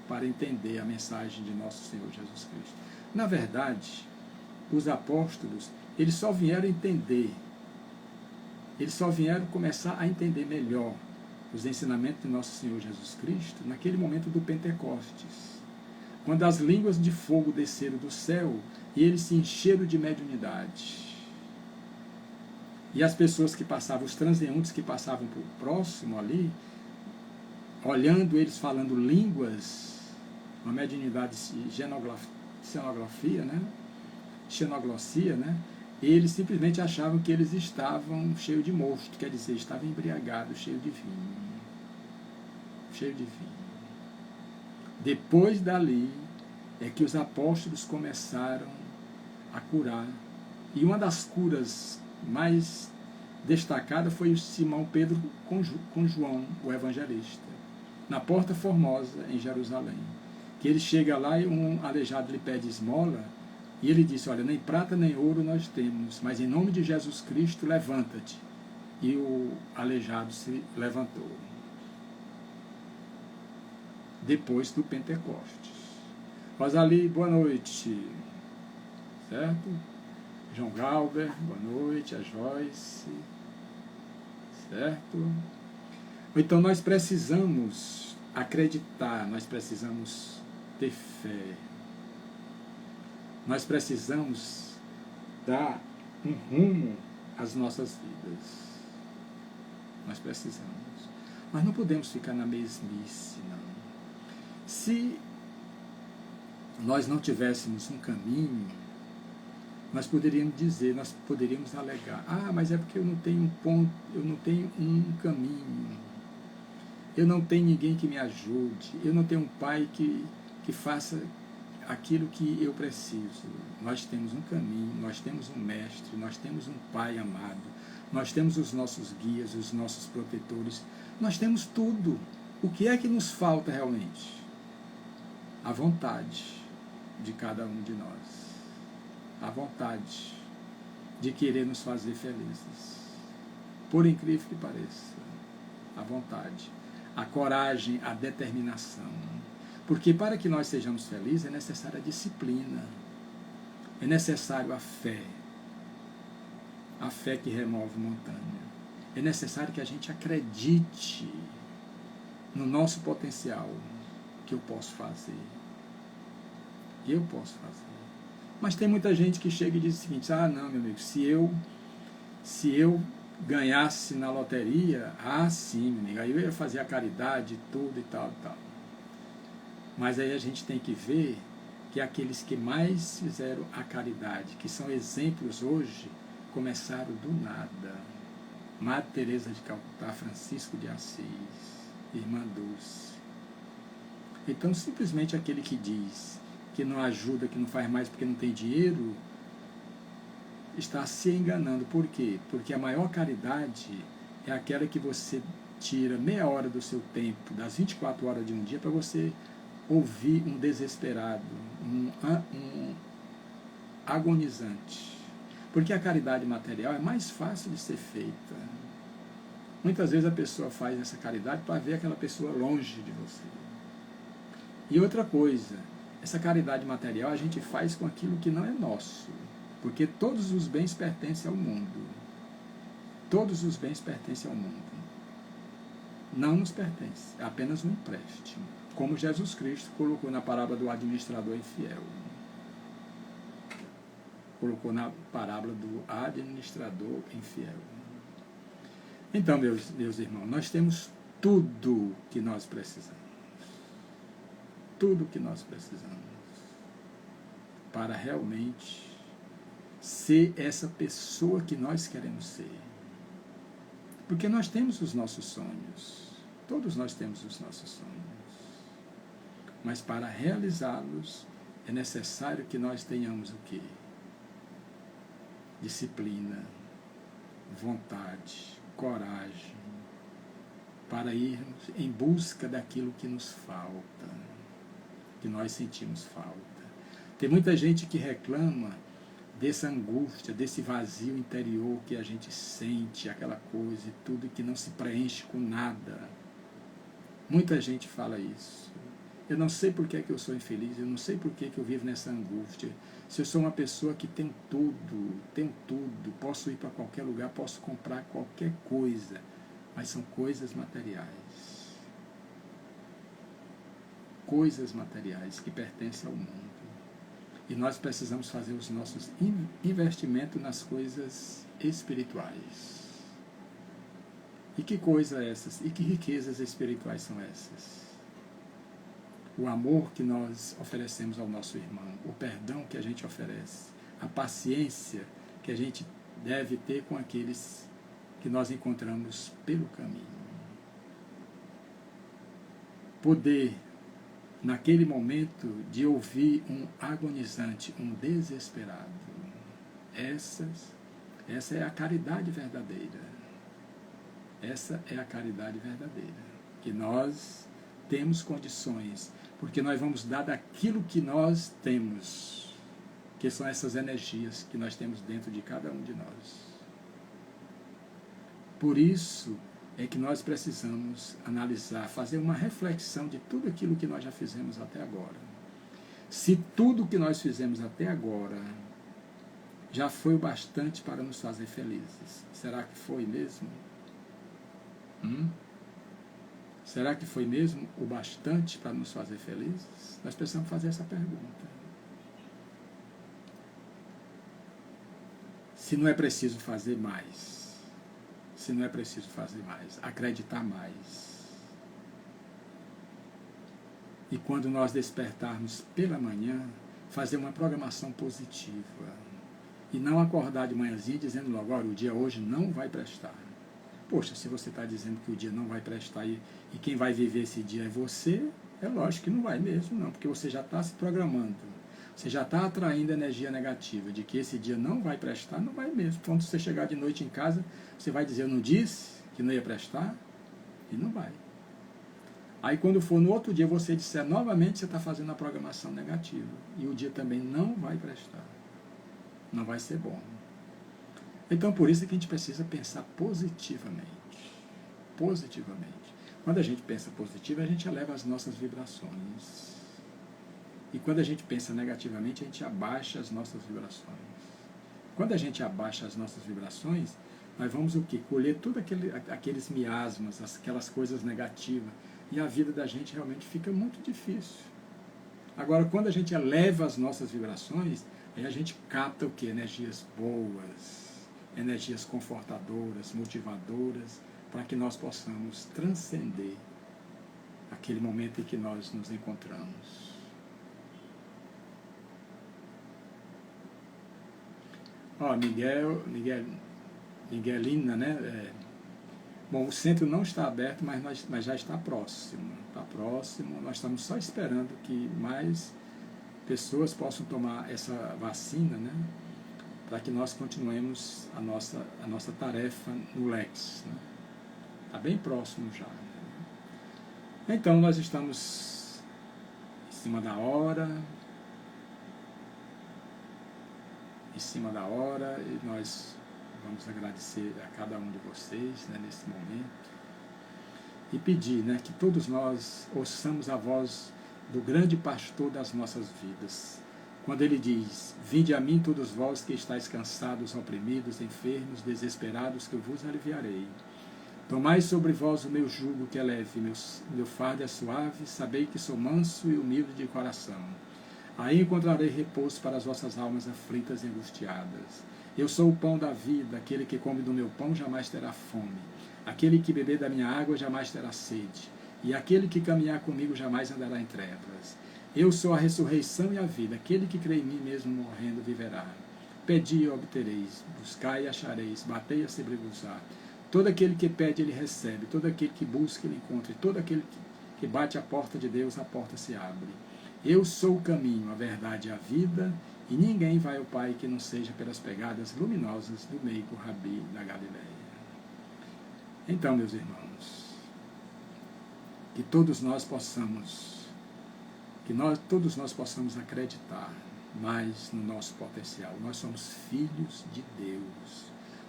para entender a mensagem de nosso Senhor Jesus Cristo. Na verdade, os apóstolos, eles só vieram entender, eles só vieram começar a entender melhor os ensinamentos de nosso Senhor Jesus Cristo naquele momento do Pentecostes, quando as línguas de fogo desceram do céu e eles se encheram de mediunidade. E as pessoas que passavam, os transeuntes que passavam por próximo ali, olhando eles falando línguas, uma mediunidade de xenoglossia, né? Eles simplesmente achavam que eles estavam cheios de mosto, quer dizer, estavam embriagados, cheios de vinho. Cheio de vinho. Depois dali é que os apóstolos começaram a curar. E uma das curas mais destacadas foi o Simão Pedro com João, o evangelista, na Porta Formosa, em Jerusalém. Que ele chega lá e um aleijado lhe pede esmola, e ele disse: olha, nem prata nem ouro nós temos, mas em nome de Jesus Cristo, levanta-te. E o aleijado se levantou. Depois do Pentecostes. Rosali, boa noite. Certo? João Galber, boa noite. A Joyce. Certo? Então nós precisamos acreditar, nós precisamos ter fé. Nós precisamos dar um rumo às nossas vidas. Nós precisamos. Nós não podemos ficar na mesmice, não. Se nós não tivéssemos um caminho, nós poderíamos dizer, nós poderíamos alegar: mas é porque eu não tenho um ponto, eu não tenho um caminho, eu não tenho ninguém que me ajude, eu não tenho um pai que faça aquilo que eu preciso. Nós temos um caminho, nós temos um mestre, nós temos um pai amado, nós temos os nossos guias, os nossos protetores, nós temos tudo. O que é que nos falta realmente? A vontade de cada um de nós. A vontade de querer nos fazer felizes. Por incrível que pareça. A vontade. A coragem, a determinação. Porque para que nós sejamos felizes é necessária a disciplina. É necessário a fé. A fé que remove montanha. É necessário que a gente acredite no nosso potencial. Que eu posso fazer. Que eu posso fazer. Mas tem muita gente que chega e diz o seguinte: não, meu amigo, se eu ganhasse na loteria, sim, meu amigo, aí eu ia fazer a caridade, tudo e tal, e tal. Mas aí a gente tem que ver que aqueles que mais fizeram a caridade, que são exemplos hoje, começaram do nada. Madre Teresa de Calcutá, Francisco de Assis, Irmã Dulce. Então, simplesmente aquele que diz que não ajuda, que não faz mais porque não tem dinheiro, está se enganando. Por quê? Porque a maior caridade é aquela que você tira meia hora do seu tempo, das 24 horas de um dia, para você ouvir um desesperado, um agonizante. Porque a caridade material é mais fácil de ser feita. Muitas vezes a pessoa faz essa caridade para ver aquela pessoa longe de você. E outra coisa, essa caridade material a gente faz com aquilo que não é nosso. Porque todos os bens pertencem ao mundo. Todos os bens pertencem ao mundo. Não nos pertence, é apenas um empréstimo. Como Jesus Cristo colocou na parábola do administrador infiel. Colocou na parábola do administrador infiel. Então, meus irmãos, nós temos tudo que nós precisamos. Tudo que nós precisamos. Para realmente ser essa pessoa que nós queremos ser. Porque nós temos os nossos sonhos. Todos nós temos os nossos sonhos. Mas para realizá-los, é necessário que nós tenhamos o quê? disciplina, vontade, coragem, para irmos em busca daquilo que nos falta, que nós sentimos falta. Tem muita gente que reclama dessa angústia, desse vazio interior que a gente sente, aquela coisa e tudo que não se preenche com nada. Muita gente fala isso. Eu não sei por que é que eu sou infeliz, eu não sei por que é que eu vivo nessa angústia. Se eu sou uma pessoa que tem tudo, posso ir para qualquer lugar, posso comprar qualquer coisa, mas são coisas materiais. Coisas materiais que pertencem ao mundo. E nós precisamos fazer os nossos investimentos nas coisas espirituais. E que coisas essas? E que riquezas espirituais são essas? O amor que nós oferecemos ao nosso irmão, o perdão que a gente oferece, a paciência que a gente deve ter com aqueles que nós encontramos pelo caminho. Poder, naquele momento, de ouvir um agonizante, um desesperado. Essa é a caridade verdadeira. Essa é a caridade verdadeira. Que nós temos condições, porque nós vamos dar daquilo que nós temos, que são essas energias que nós temos dentro de cada um de nós. Por isso é que nós precisamos analisar, fazer uma reflexão de tudo aquilo que nós já fizemos até agora. Se tudo que nós fizemos até agora já foi o bastante para nos fazer felizes, será que foi mesmo? Será que foi mesmo o bastante para nos fazer felizes? Nós precisamos fazer essa pergunta. Se não é preciso fazer mais, acreditar mais. E quando nós despertarmos pela manhã, fazer uma programação positiva. E não acordar de manhãzinha dizendo logo, olha, o dia hoje não vai prestar. Poxa, se você está dizendo que o dia não vai prestar e quem vai viver esse dia é você, é lógico que não vai mesmo, não, porque você já está se programando. Você já está atraindo energia negativa de que esse dia não vai prestar, não vai mesmo. Quando você chegar de noite em casa, você vai dizer, eu não disse que não ia prestar? E não vai. Aí quando for no outro dia você disser novamente, você está fazendo a programação negativa. E o dia também não vai prestar. Não vai ser bom. Então por isso é que a gente precisa pensar positivamente. Positivamente. Quando a gente pensa positivo, a gente eleva as nossas vibrações. E quando a gente pensa negativamente, a gente abaixa as nossas vibrações. Quando a gente abaixa as nossas vibrações, nós vamos o quê? Colher todos aqueles miasmas, aquelas coisas negativas. E a vida da gente realmente fica muito difícil. Agora, quando a gente eleva as nossas vibrações, aí a gente capta o quê? Energias boas, energias confortadoras, motivadoras, para que nós possamos transcender aquele momento em que nós nos encontramos. Ó, Miguelina, né? Bom, o centro não está aberto, mas já está próximo. Está próximo, nós estamos só esperando que mais pessoas possam tomar essa vacina, né? Para que nós continuemos a nossa tarefa no Lex. Né? Está bem próximo já. Então, nós estamos em cima da hora, e nós vamos agradecer a cada um de vocês, né, nesse momento e pedir, né, que todos nós ouçamos a voz do grande pastor das nossas vidas, quando ele diz, vinde a mim todos vós que estáis cansados, oprimidos, enfermos, desesperados, que eu vos aliviarei. Tomai sobre vós o meu jugo que é leve, meu fardo é suave, sabei que sou manso e humilde de coração. Aí encontrarei repouso para as vossas almas aflitas e angustiadas. Eu sou o pão da vida, aquele que come do meu pão jamais terá fome. Aquele que beber da minha água jamais terá sede. E aquele que caminhar comigo jamais andará em trevas. Eu sou a ressurreição e a vida, aquele que crê em mim mesmo morrendo viverá. Pedi e obtereis, buscai e achareis, batei e se abrir-vos-á. Todo aquele que pede, ele recebe, todo aquele que busca, ele encontra, e todo aquele que bate à porta de Deus, a porta se abre. Eu sou o caminho, a verdade e a vida, E ninguém vai ao Pai que não seja pelas pegadas luminosas do meigo Rabi da Galileia. Então, meus irmãos, que todos nós possamos acreditar mais no nosso potencial. Nós somos filhos de Deus,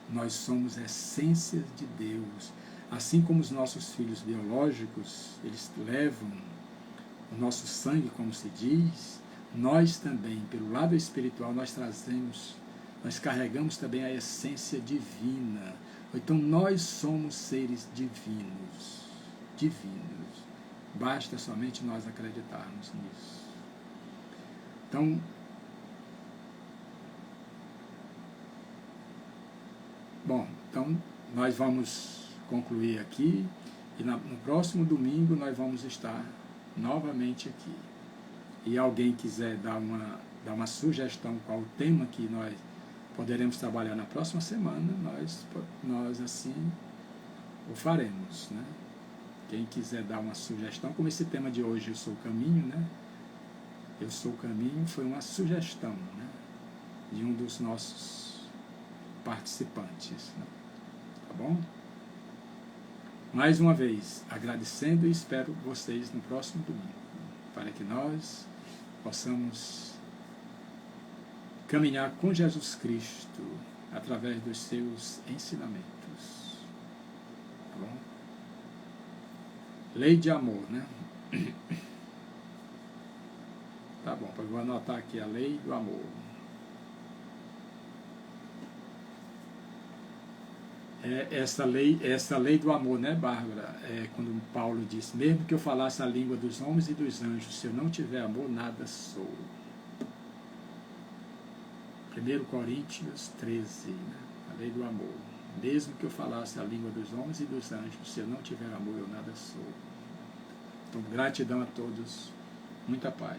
nós somos essências de Deus. Assim como os nossos filhos biológicos, eles levam o nosso sangue, como se diz, nós também, pelo lado espiritual, nós carregamos também a essência divina. Então nós somos seres divinos, divinos. Basta somente nós acreditarmos nisso. Então, nós vamos concluir aqui e no próximo domingo nós vamos estar novamente aqui. E alguém quiser dar uma sugestão qual o tema que nós poderemos trabalhar na próxima semana, nós assim o faremos, né? Quem quiser dar uma sugestão, como esse tema de hoje, Eu Sou o Caminho, né? Eu Sou o Caminho foi uma sugestão, né, de um dos nossos participantes, né? Tá bom? Mais uma vez, agradecendo e espero vocês no próximo domingo, para que nós possamos caminhar com Jesus Cristo através dos seus ensinamentos. Tá bom? Lei de amor, né? Tá bom, eu vou anotar aqui a lei do amor. Essa lei do amor, né, Bárbara? Quando Paulo diz, mesmo que eu falasse a língua dos homens e dos anjos, se eu não tiver amor, nada sou. 1 Coríntios 13, né? A lei do amor. Mesmo que eu falasse a língua dos homens e dos anjos, se eu não tiver amor, eu nada sou. Então, gratidão a todos. Muita paz.